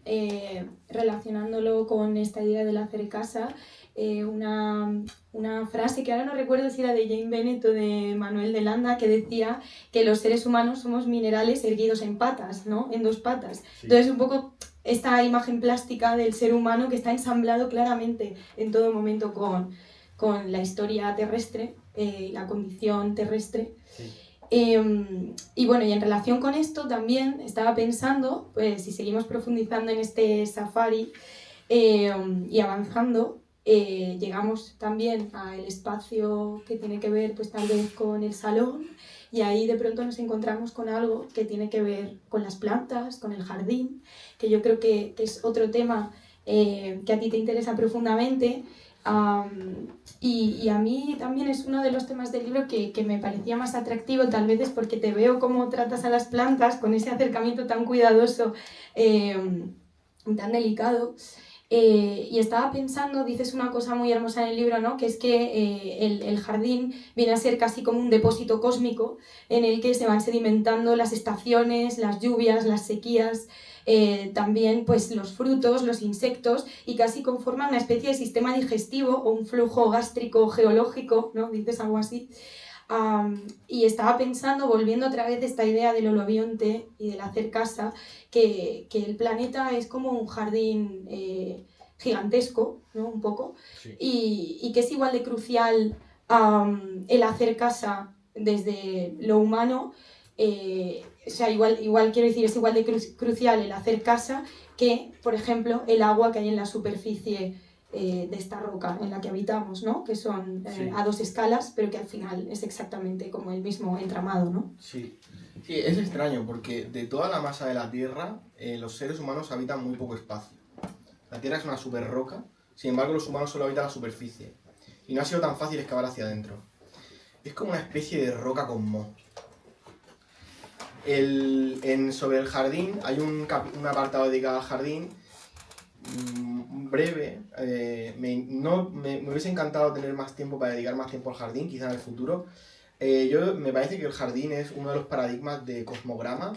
relacionándolo con esta idea del hacer casa, una frase que ahora no recuerdo si era de Jane Bennett o de Manuel de Landa, que decía que los seres humanos somos minerales erguidos en patas, ¿no? En dos patas. Sí. Entonces un poco esta imagen plástica del ser humano que está ensamblado claramente en todo momento con la historia terrestre, la condición terrestre. Sí. Y bueno, y en relación con esto también estaba pensando, pues si seguimos profundizando en este safari y avanzando, llegamos también al espacio que tiene que ver pues tal vez con el salón, y ahí de pronto nos encontramos con algo que tiene que ver con las plantas, con el jardín, que yo creo que es otro tema que a ti te interesa profundamente. Y a mí también es uno de los temas del libro que me parecía más atractivo, tal vez es porque te veo cómo tratas a las plantas con ese acercamiento tan cuidadoso, tan delicado. Y estaba pensando, dices una cosa muy hermosa en el libro, ¿no? Que es que el jardín viene a ser casi como un depósito cósmico en el que se van sedimentando las estaciones, las lluvias, las sequías, también pues los frutos, los insectos, y casi conforman una especie de sistema digestivo o un flujo gástrico geológico, ¿no? Dices algo así. Y estaba pensando, volviendo otra vez a esta idea del holobionte y del hacer casa, que el planeta es como un jardín gigantesco, ¿no? Un poco, sí. Y que es igual de crucial el hacer casa desde lo humano o sea, igual quiero decir, es igual de crucial el hacer casa que, por ejemplo, el agua que hay en la superficie de esta roca en la que habitamos, ¿no? Que son Sí. a 2 escalas, pero que al final es exactamente como el mismo entramado, ¿no? Sí. Sí, es extraño porque de toda la masa de la Tierra, los seres humanos habitan muy poco espacio. La Tierra es una super roca, sin embargo los humanos solo habitan la superficie. Y no ha sido tan fácil excavar hacia adentro. Es como una especie de roca con moho. Sobre el jardín hay un apartado dedicado al jardín, breve. Me hubiese encantado tener más tiempo para dedicar más tiempo al jardín, quizá en el futuro. Me parece que el jardín es uno de los paradigmas de cosmograma.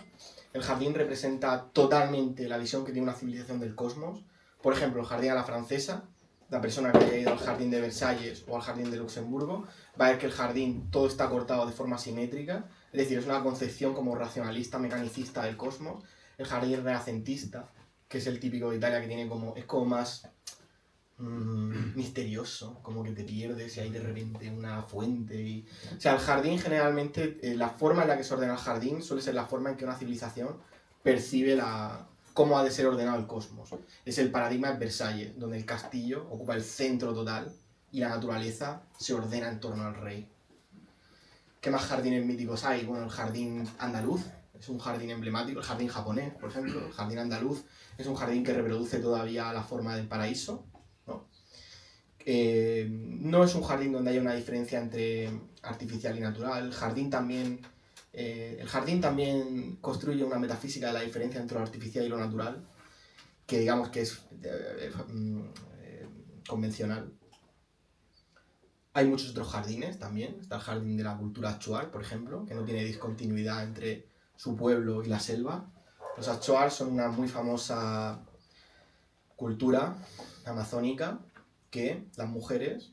El jardín representa totalmente la visión que tiene una civilización del cosmos. Por ejemplo, el jardín a la francesa, la persona que haya ido al jardín de Versalles o al jardín de Luxemburgo, va a ver que el jardín todo está cortado de forma simétrica, es decir, es una concepción como racionalista, mecanicista del cosmos. El jardín renacentista, que es el típico de Italia, que tiene es como más misterioso, como que te pierdes y hay de repente una fuente. O sea, el jardín generalmente, la forma en la que se ordena el jardín suele ser la forma en que una civilización percibe cómo ha de ser ordenado el cosmos. Es el paradigma de Versalles, donde el castillo ocupa el centro total y la naturaleza se ordena en torno al rey. ¿Qué más jardines míticos hay? Bueno, el jardín andaluz es un jardín emblemático, el jardín japonés, por ejemplo, el jardín andaluz es un jardín que reproduce todavía la forma del paraíso, ¿no? No es un jardín donde haya una diferencia entre artificial y natural. El jardín también construye una metafísica de la diferencia entre lo artificial y lo natural, que digamos que es convencional. Hay muchos otros jardines también. Está el jardín de la cultura achuar, por ejemplo, que no tiene discontinuidad entre su pueblo y la selva. Los achuar son una muy famosa cultura amazónica que las mujeres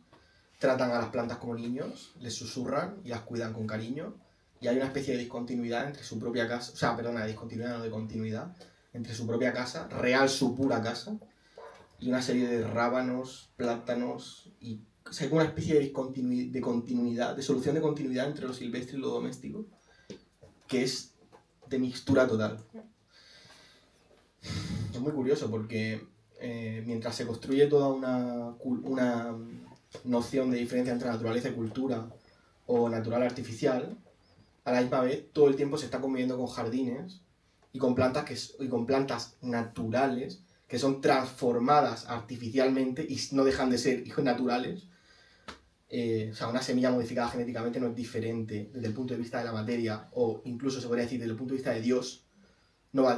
tratan a las plantas como niños, les susurran y las cuidan con cariño. Y hay una especie de discontinuidad entre su propia casa, de discontinuidad, no de continuidad, entre su propia casa, real su pura casa, y una serie de rábanos, plátanos y... O sea, hay una especie de continuidad, de solución de continuidad entre lo silvestre y lo doméstico, que es de mixtura total. Es muy curioso porque mientras se construye toda una noción de diferencia entre naturaleza y cultura o natural artificial, a la misma vez todo el tiempo se está conviviendo con jardines y con plantas naturales que son transformadas artificialmente y no dejan de ser naturales. O sea, una semilla modificada genéticamente no es diferente desde el punto de vista de la materia, o incluso se podría decir desde el punto de vista de Dios.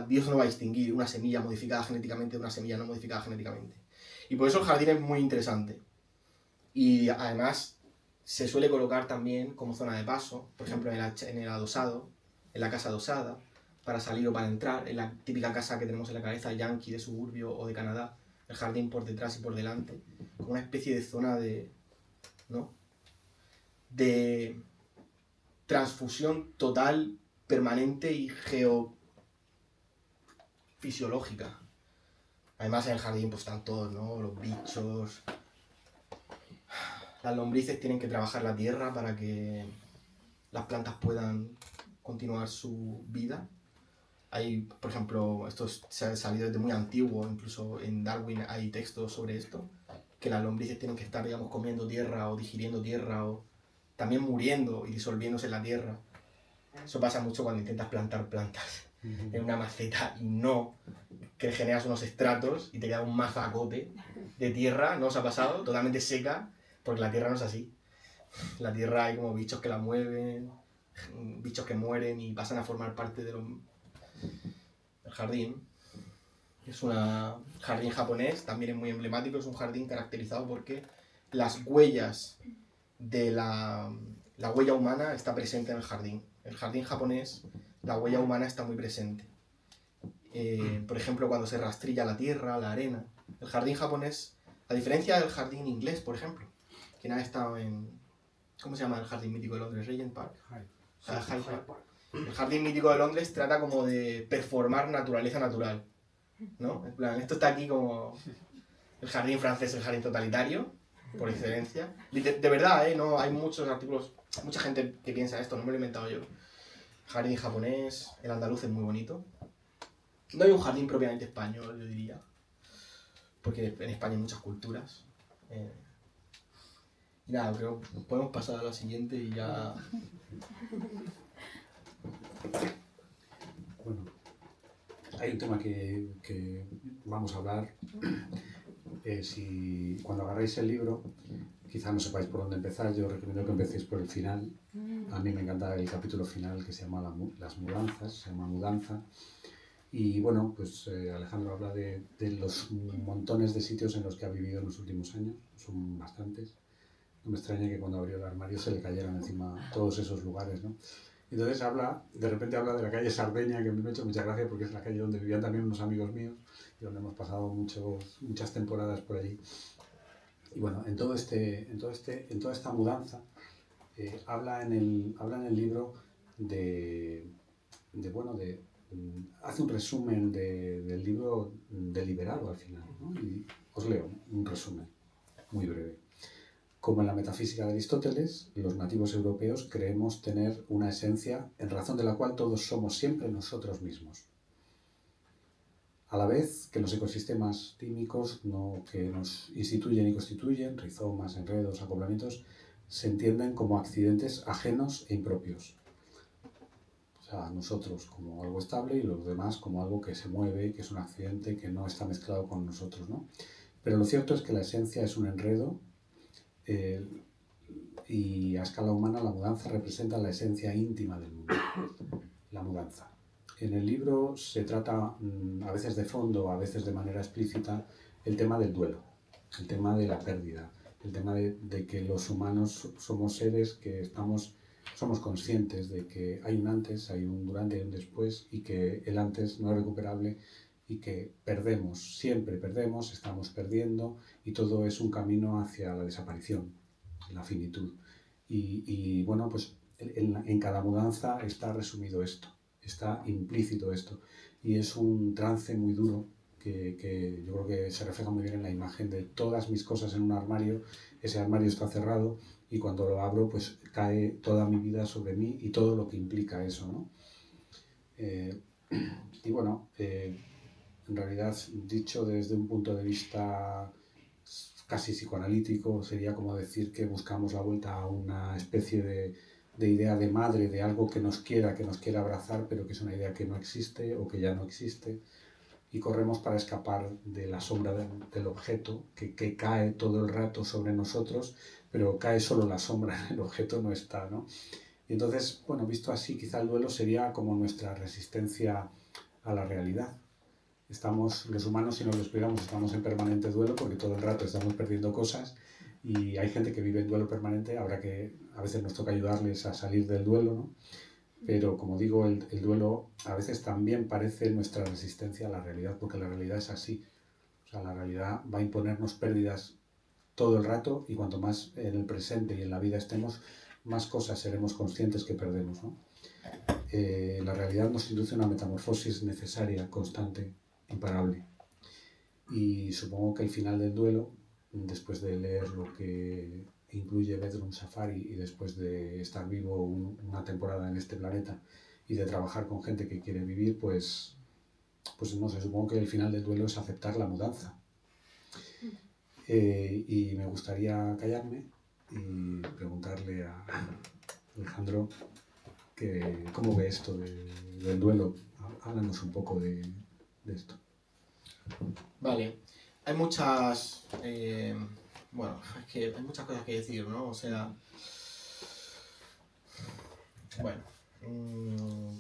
Dios no va a distinguir una semilla modificada genéticamente de una semilla no modificada genéticamente. Y por eso el jardín es muy interesante. Y además se suele colocar también como zona de paso, por ejemplo en el adosado, en la casa adosada, para salir o para entrar, en la típica casa que tenemos en la cabeza yankee de suburbio o de Canadá, el jardín por detrás y por delante, como una especie de zona de transfusión total, permanente y geofisiológica. Además en el jardín pues están todos, ¿no? Los bichos. Las lombrices tienen que trabajar la tierra para que las plantas puedan continuar su vida. Hay, por ejemplo, esto se ha salido desde muy antiguo, incluso en Darwin hay textos sobre esto, que las lombrices tienen que estar, digamos, comiendo tierra o digiriendo tierra o también muriendo y disolviéndose en la tierra. Eso pasa mucho cuando intentas plantar plantas en una maceta y no, que generas unos estratos y te queda un mazacote de tierra, ¿no os ha pasado? Totalmente seca, porque la tierra no es así. La tierra hay como bichos que la mueven, bichos que mueren y pasan a formar parte del jardín. Es un jardín japonés, también es muy emblemático, es un jardín caracterizado porque las huellas de la huella humana está presente en el jardín. El jardín japonés, la huella humana está muy presente. Por ejemplo, cuando se rastrilla la tierra, la arena. El jardín japonés, a diferencia del jardín inglés, por ejemplo, quien ha estado en... ¿Cómo se llama el jardín mítico de Londres? Regent Park. Hyde Park. El jardín mítico de Londres trata como de performar naturaleza natural, ¿no? En plan, esto está aquí como el jardín francés, el jardín totalitario, por excelencia. De verdad, ¿eh? No, hay muchos artículos, mucha gente que piensa esto, no me lo he inventado yo. jardín japonés, el andaluz es muy bonito. No hay un jardín propiamente español, yo diría, porque en España hay muchas culturas. Y nada, creo que podemos pasar a la siguiente y ya... Bueno, hay un tema que vamos a hablar. Si cuando agarráis el libro, quizá no sepáis por dónde empezar, yo recomiendo que empecéis por el final. A mí me encanta el capítulo final que se llama Las mudanzas, se llama Mudanza. Y bueno, pues Alejandro habla de los montones de sitios en los que ha vivido en los últimos años, son bastantes. No me extraña que cuando abrió el armario se le cayeran encima todos esos lugares, ¿no? Entonces de repente habla de la calle Sardeña, que me ha hecho mucha gracia porque es la calle donde vivían también unos amigos míos y donde hemos pasado muchas temporadas por allí. Y bueno, en toda esta mudanza, habla en el libro hace un resumen del libro deliberado al final, ¿no? Y os leo un resumen muy breve. Como en la metafísica de Aristóteles, los nativos europeos creemos tener una esencia en razón de la cual todos somos siempre nosotros mismos. A la vez que los ecosistemas químicos que nos instituyen y constituyen, rizomas, enredos, acoplamientos, se entienden como accidentes ajenos e impropios. O sea, nosotros como algo estable y los demás como algo que se mueve, que es un accidente, que no está mezclado con nosotros, ¿no? Pero lo cierto es que la esencia es un enredo y a escala humana la mudanza representa la esencia íntima del mundo, la mudanza. En el libro se trata a veces de fondo, a veces de manera explícita, el tema del duelo, el tema de la pérdida, el tema de que los humanos somos seres que somos conscientes de que hay un antes, hay un durante y un después y que el antes no es recuperable y que perdemos, siempre perdemos, estamos perdiendo y todo es un camino hacia la desaparición, la finitud. Y bueno, pues en cada mudanza está resumido esto, está implícito esto y es un trance muy duro que yo creo que se refleja muy bien en la imagen de todas mis cosas en un armario. Ese armario está cerrado y cuando lo abro pues cae toda mi vida sobre mí y todo lo que implica eso, ¿no? Y bueno, en realidad, dicho desde un punto de vista casi psicoanalítico, sería como decir que buscamos la vuelta a una especie de idea de madre, de algo que nos quiera abrazar, pero que es una idea que no existe o que ya no existe, y corremos para escapar de la sombra del objeto, que cae todo el rato sobre nosotros, pero cae solo la sombra, el objeto no está, ¿no? Y entonces, bueno, visto así, quizá el duelo sería como nuestra resistencia a la realidad. Los humanos, si nos descuidamos, estamos en permanente duelo porque todo el rato estamos perdiendo cosas y hay gente que vive en duelo permanente. A veces nos toca ayudarles a salir del duelo, ¿no? Pero como digo, el duelo a veces también parece nuestra resistencia a la realidad, porque la realidad es así. O sea, la realidad va a imponernos pérdidas todo el rato y cuanto más en el presente y en la vida estemos, más cosas seremos conscientes que perdemos, ¿no? La realidad nos induce a una metamorfosis necesaria, constante, imparable. Y supongo que el final del duelo, después de leer lo que incluye Bedroom Safari y después de estar vivo una temporada en este planeta y de trabajar con gente que quiere vivir, pues no sé, supongo que el final del duelo es aceptar la mudanza. Y me gustaría callarme y preguntarle a Alejandro cómo ve esto del duelo. Háblanos un poco de esto. Vale, hay muchas... bueno, es que hay muchas cosas que decir, ¿no? O sea... Bueno,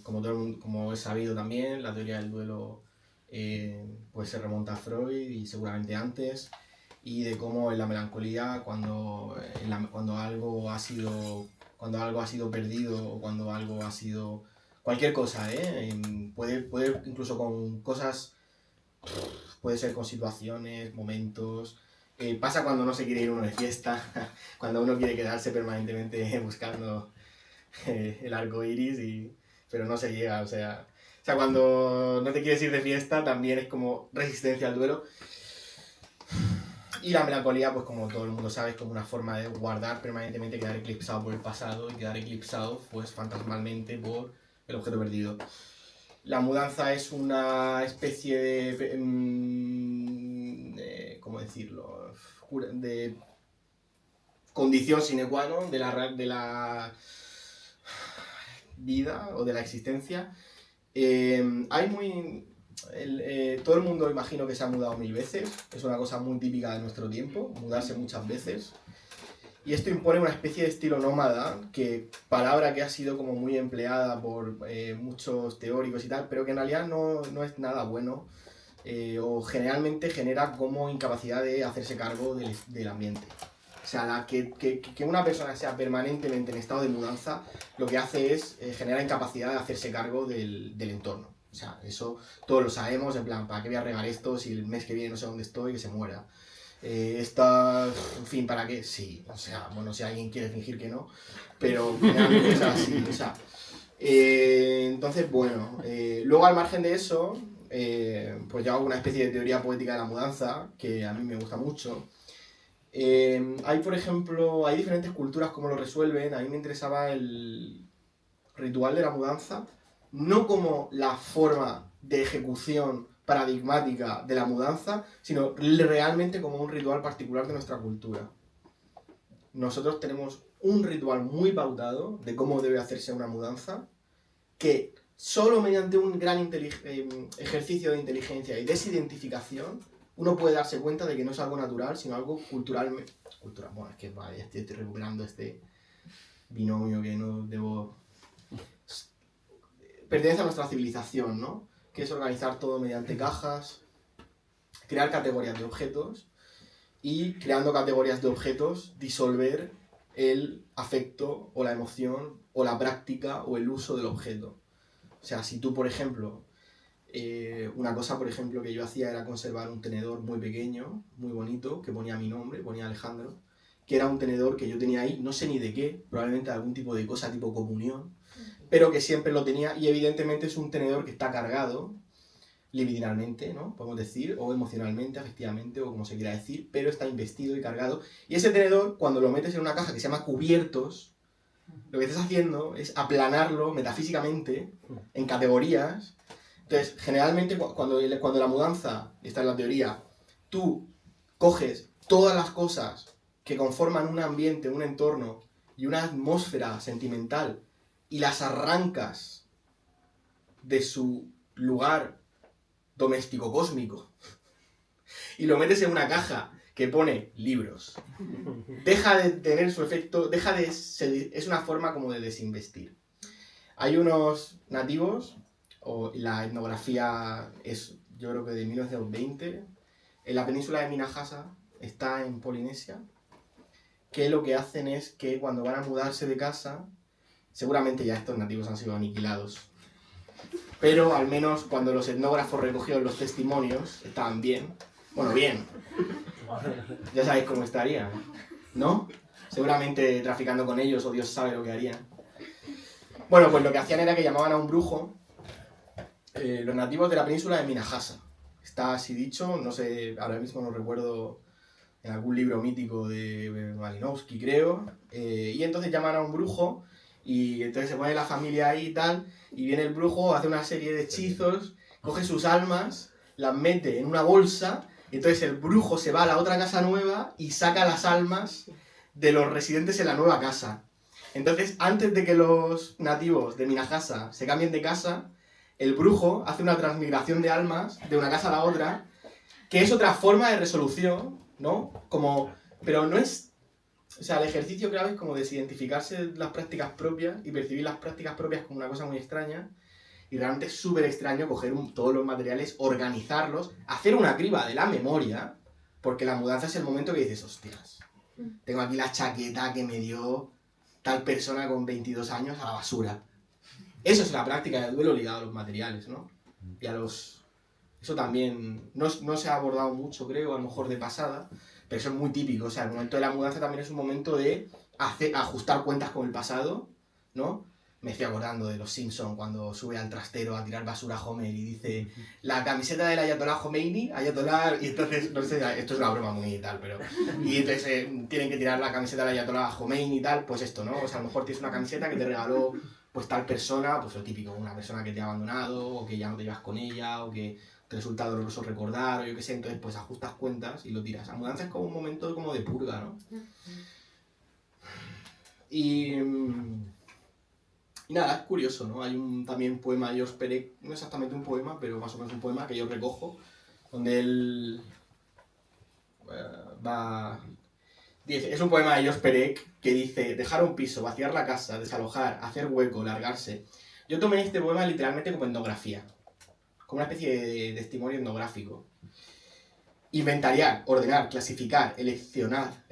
como he sabido también, la teoría del duelo pues se remonta a Freud y seguramente antes, y de cómo en la melancolía, cuando algo ha sido perdido o cuando algo ha sido... Cualquier cosa, puede incluso con cosas... Puede ser con situaciones, momentos. Pasa cuando no se quiere ir uno de fiesta, cuando uno quiere quedarse permanentemente buscando el arco iris, pero no se llega. O sea, cuando no te quieres ir de fiesta también es como resistencia al duelo. Y la melancolía, pues como todo el mundo sabe, es como una forma de guardar permanentemente, quedar eclipsado por el pasado y quedar eclipsado pues fantasmalmente por el objeto perdido. La mudanza es una especie de ¿cómo decirlo? De condición sine qua non de la vida o de la existencia. Todo el mundo imagino que se ha mudado 1000 veces, es una cosa muy típica de nuestro tiempo, mudarse muchas veces. Y esto impone una especie de estilo nómada, palabra que ha sido como muy empleada por muchos teóricos y tal, pero que en realidad no es nada bueno, o generalmente genera como incapacidad de hacerse cargo del ambiente. O sea, que una persona sea permanentemente en estado de mudanza, lo que hace es generar incapacidad de hacerse cargo del entorno. O sea, eso todos lo sabemos, en plan, ¿para qué voy a regar esto si el mes que viene no sé dónde estoy, que se muera? En fin, ¿para qué? Sí, o sea, bueno, si alguien quiere fingir que no, pero generalmente es así, o sea. Entonces, bueno, luego al margen de eso, pues yo hago una especie de teoría poética de la mudanza, que a mí me gusta mucho. Hay, por ejemplo, hay diferentes culturas cómo lo resuelven. A mí me interesaba el ritual de la mudanza, no como la forma de ejecución paradigmática de la mudanza, sino realmente como un ritual particular de nuestra cultura. Nosotros tenemos un ritual muy pautado de cómo debe hacerse una mudanza, que solo mediante un gran ejercicio de inteligencia y desidentificación uno puede darse cuenta de que no es algo natural, sino algo cultural. Bueno, es que vaya, estoy recuperando este binomio que no debo... Pertenece a nuestra civilización, ¿no? Que es organizar todo mediante cajas, crear categorías de objetos y, creando categorías de objetos, disolver el afecto o la emoción o la práctica o el uso del objeto. O sea, si tú, por ejemplo, una cosa, por ejemplo, que yo hacía era conservar un tenedor muy pequeño, muy bonito, que ponía mi nombre, ponía Alejandro, que era un tenedor que yo tenía ahí, no sé ni de qué, probablemente algún tipo de cosa tipo comunión, pero que siempre lo tenía, y evidentemente es un tenedor que está cargado libidinalmente, ¿no? Podemos decir, o emocionalmente, afectivamente, o como se quiera decir, pero está investido y cargado. Y ese tenedor, cuando lo metes en una caja que se llama cubiertos, lo que estás haciendo es aplanarlo metafísicamente en categorías. Entonces, generalmente, cuando la mudanza, esta es la teoría, tú coges todas las cosas que conforman un ambiente, un entorno y una atmósfera sentimental y las arrancas de su lugar doméstico cósmico y lo metes en una caja que pone libros, deja de tener su efecto, es una forma como de desinvestir. Hay unos nativos, o la etnografía es, yo creo que de 1920, en la península de Minahasa, está en Polinesia, que lo que hacen es que cuando van a mudarse de casa, seguramente ya estos nativos han sido aniquilados, pero al menos cuando los etnógrafos recogieron los testimonios, estaban bien. Bueno, bien. Ya sabéis cómo estarían, ¿no? Seguramente traficando con ellos, o Dios sabe lo que harían. Bueno, pues lo que hacían era que llamaban a un brujo, los nativos de la península de Minahasa. Está así dicho, no sé, ahora mismo no recuerdo, en algún libro mítico de Malinowski, creo. Y entonces llaman a un brujo, y entonces se pone la familia ahí y tal, y viene el brujo, hace una serie de hechizos, coge sus almas, las mete en una bolsa, y entonces el brujo se va a la otra casa nueva y saca las almas de los residentes en la nueva casa. Entonces, antes de que los nativos de Minahasa se cambien de casa, el brujo hace una transmigración de almas de una casa a la otra, que es otra forma de resolución, ¿no? Pero no es... O sea, el ejercicio clave es como desidentificarse las prácticas propias y percibir las prácticas propias como una cosa muy extraña. Y realmente es súper extraño coger todos los materiales, organizarlos, hacer una criba de la memoria, porque la mudanza es el momento que dices, hostias, tengo aquí la chaqueta que me dio tal persona con 22 años a la basura. Eso es la práctica del duelo ligado a los materiales, ¿no? Y a los... Eso también no se ha abordado mucho, creo, a lo mejor de pasada, pero eso es muy típico. O sea, el momento de la mudanza también es un momento de ajustar cuentas con el pasado, ¿no? Me estoy acordando de los Simpsons cuando sube al trastero a tirar basura a Homer y dice la camiseta del Ayatollah Khomeini, Ayatollah, y entonces, no sé, esto es una broma muy y tal, pero... Y entonces tienen que tirar la camiseta del Ayatollah Khomeini y tal, pues esto, ¿no? O sea, a lo mejor tienes una camiseta que te regaló pues tal persona, pues lo típico, una persona que te ha abandonado, o que ya no te llevas con ella, o que te resulta doloroso recordar, o yo qué sé, entonces pues ajustas cuentas y lo tiras. La mudanza es como un momento como de purga, ¿no? Y nada, es curioso, ¿no? Hay también un poema de George Perec, no exactamente un poema, pero más o menos un poema que yo recojo, donde él es un poema de George Perec que dice: dejar un piso, vaciar la casa, desalojar, hacer hueco, largarse. Yo tomé este poema literalmente como etnografía, como una especie de testimonio etnográfico. Inventariar, ordenar, clasificar, eleccionar,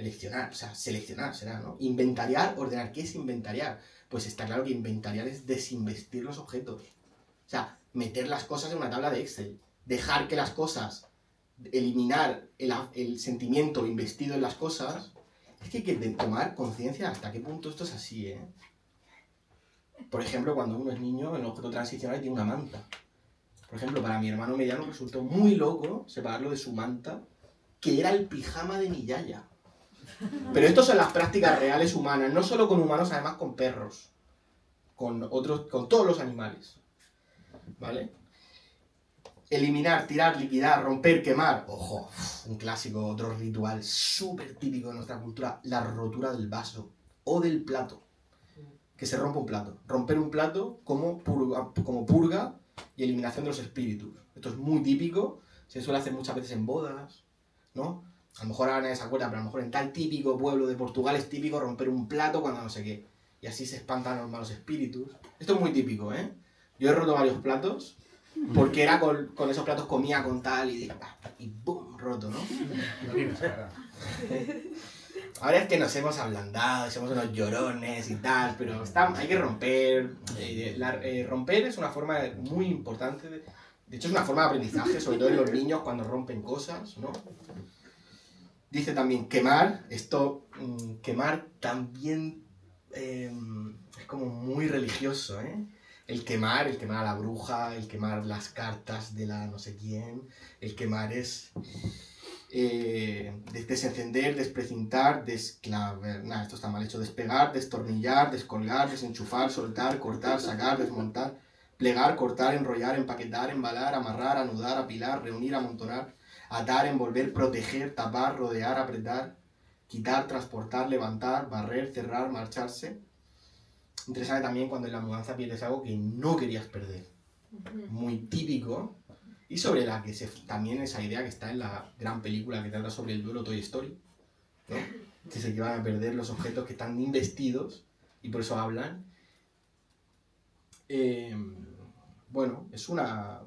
o sea, seleccionar será, ¿no? Inventariar, ordenar. ¿Qué es inventariar? Pues está claro que inventariar es desinvestir los objetos. O sea, meter las cosas en una tabla de Excel. Dejar que las cosas, eliminar el sentimiento investido en las cosas. Es que hay que tomar conciencia hasta qué punto esto es así, ¿eh? Por ejemplo, cuando uno es niño, el objeto transicional tiene una manta. Por ejemplo, para mi hermano mediano resultó muy loco separarlo de su manta, que era el pijama de mi yaya. Pero esto son las prácticas reales humanas, no solo con humanos, además con perros, con todos los animales, ¿vale? Eliminar, tirar, liquidar, romper, quemar. Ojo, un clásico, otro ritual súper típico de nuestra cultura, la rotura del vaso o del plato. Que se rompa un plato. Romper un plato como purga y eliminación de los espíritus. Esto es muy típico, se suele hacer muchas veces en bodas, ¿no? A lo mejor ahora nadie se acuerda, pero a lo mejor en tal típico pueblo de Portugal es típico romper un plato cuando no sé qué. Y así se espantan los malos espíritus. Esto es muy típico, ¿eh? Yo he roto varios platos, porque era con esos platos comía con tal y ¡bum! Roto, ¿no? Ahora es que nos hemos ablandado, somos unos llorones y tal, pero hay que romper. Romper es una forma muy importante, de hecho es una forma de aprendizaje, sobre todo en los niños cuando rompen cosas, ¿no? Dice también quemar, quemar también es como muy religioso, ¿eh? El quemar a la bruja, el quemar las cartas de la no sé quién, el quemar es... desencender, desprecintar, nada, esto está mal hecho, despegar, destornillar, descolgar, desenchufar, soltar, cortar, sacar, desmontar, plegar, cortar, enrollar, empaquetar, embalar, amarrar, anudar, apilar, reunir, amontonar, atar, envolver, proteger, tapar, rodear, apretar, quitar, transportar, levantar, barrer, cerrar, marcharse. Interesante también cuando en la mudanza pierdes algo que no querías perder. Muy típico. Y sobre la que también esa idea que está en la gran película que trata sobre el duelo, Toy Story, ¿no? Que se van a perder los objetos que están investidos y por eso hablan. Bueno, es un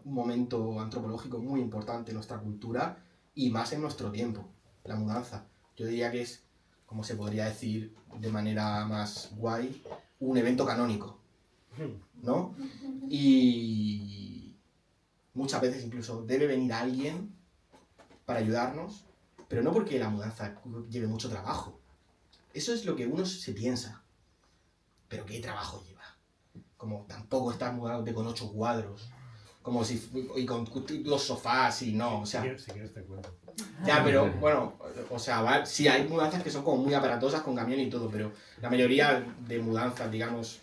momento antropológico muy importante en nuestra cultura y más en nuestro tiempo, la mudanza. Yo diría que es, como se podría decir de manera más guay, un evento canónico, ¿no? Y muchas veces incluso debe venir alguien para ayudarnos, pero no porque la mudanza lleve mucho trabajo. Eso es lo que uno se piensa. Pero ¿qué trabajo lleva? Como tampoco estás mudándote con 8 cuadros, como y con los sofás y no, o sea... Si quieres te cuento. Ya, pero bueno, o sea, sí hay mudanzas que son como muy aparatosas con camión y todo, pero la mayoría de mudanzas, digamos...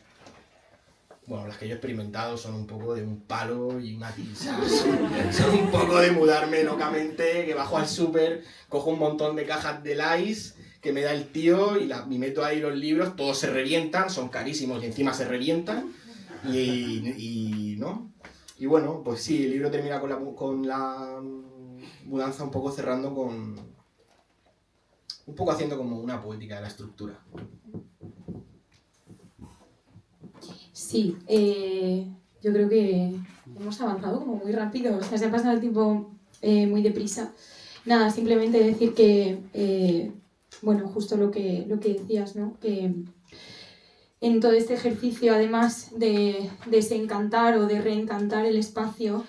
Bueno, las que yo he experimentado son un poco de un palo y una tiza. Son un poco de mudarme locamente, que bajo al súper, cojo un montón de cajas de Lice que me da el tío y meto ahí los libros, todos se revientan, son carísimos y encima se revientan. ¿No? Y bueno, pues sí, el libro termina con la mudanza un poco cerrando con... un poco haciendo como una poética de la estructura. Sí, yo creo que hemos avanzado como muy rápido, o sea, se ha pasado el tiempo muy deprisa. Nada, simplemente decir que, bueno, justo lo que decías, ¿no? Que en todo este ejercicio, además de desencantar o de reencantar el espacio,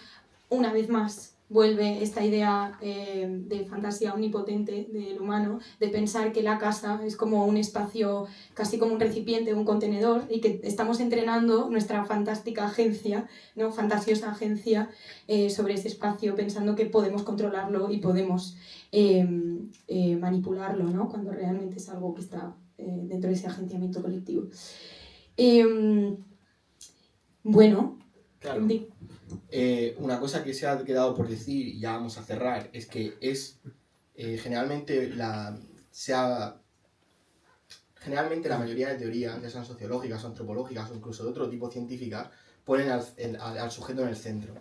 una vez más vuelve esta idea de fantasía omnipotente del humano, de pensar que la casa es como un espacio, casi como un recipiente, un contenedor, y que estamos entrenando nuestra fantástica agencia, ¿no? Fantasiosa agencia sobre ese espacio, pensando que podemos controlarlo y podemos manipularlo, ¿no? Cuando realmente es algo que está dentro de ese agenciamiento colectivo. Bueno, Claro. di- Una cosa que se ha quedado por decir, y ya vamos a cerrar, es que generalmente generalmente la mayoría de teorías, ya sean sociológicas o antropológicas o incluso de otro tipo científicas, ponen al sujeto en el centro.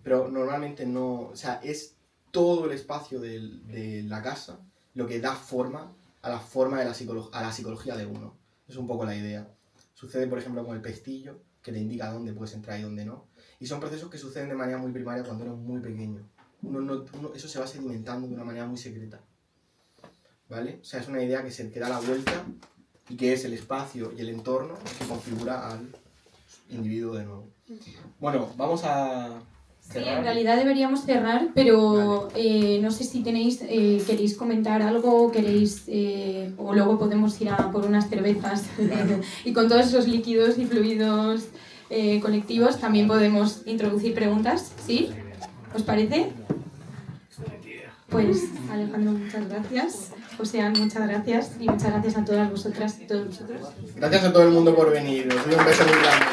Pero normalmente no, o sea, es todo el espacio de la casa lo que da forma a la forma de a la psicología de uno. Es un poco la idea. Sucede, por ejemplo, con el pestillo, que te indica dónde puedes entrar y dónde no. Y son procesos que suceden de manera muy primaria cuando eres muy pequeño. Eso se va sedimentando de una manera muy secreta. ¿Vale? O sea, es una idea que da la vuelta y que es el espacio y el entorno que configura al individuo de nuevo. Bueno, vamos a Sí, cerrar. en realidad deberíamos cerrar, pero no sé si queréis comentar algo, o luego podemos ir a por unas cervezas. Claro. Y con todos esos líquidos y fluidos colectivos también podemos introducir preguntas, ¿sí? ¿Os parece? Pues Alejandro, muchas gracias. Ocean, muchas gracias. Y muchas gracias a todas vosotras y todos vosotros. Gracias a todo el mundo por venir. Os doy un beso muy grande.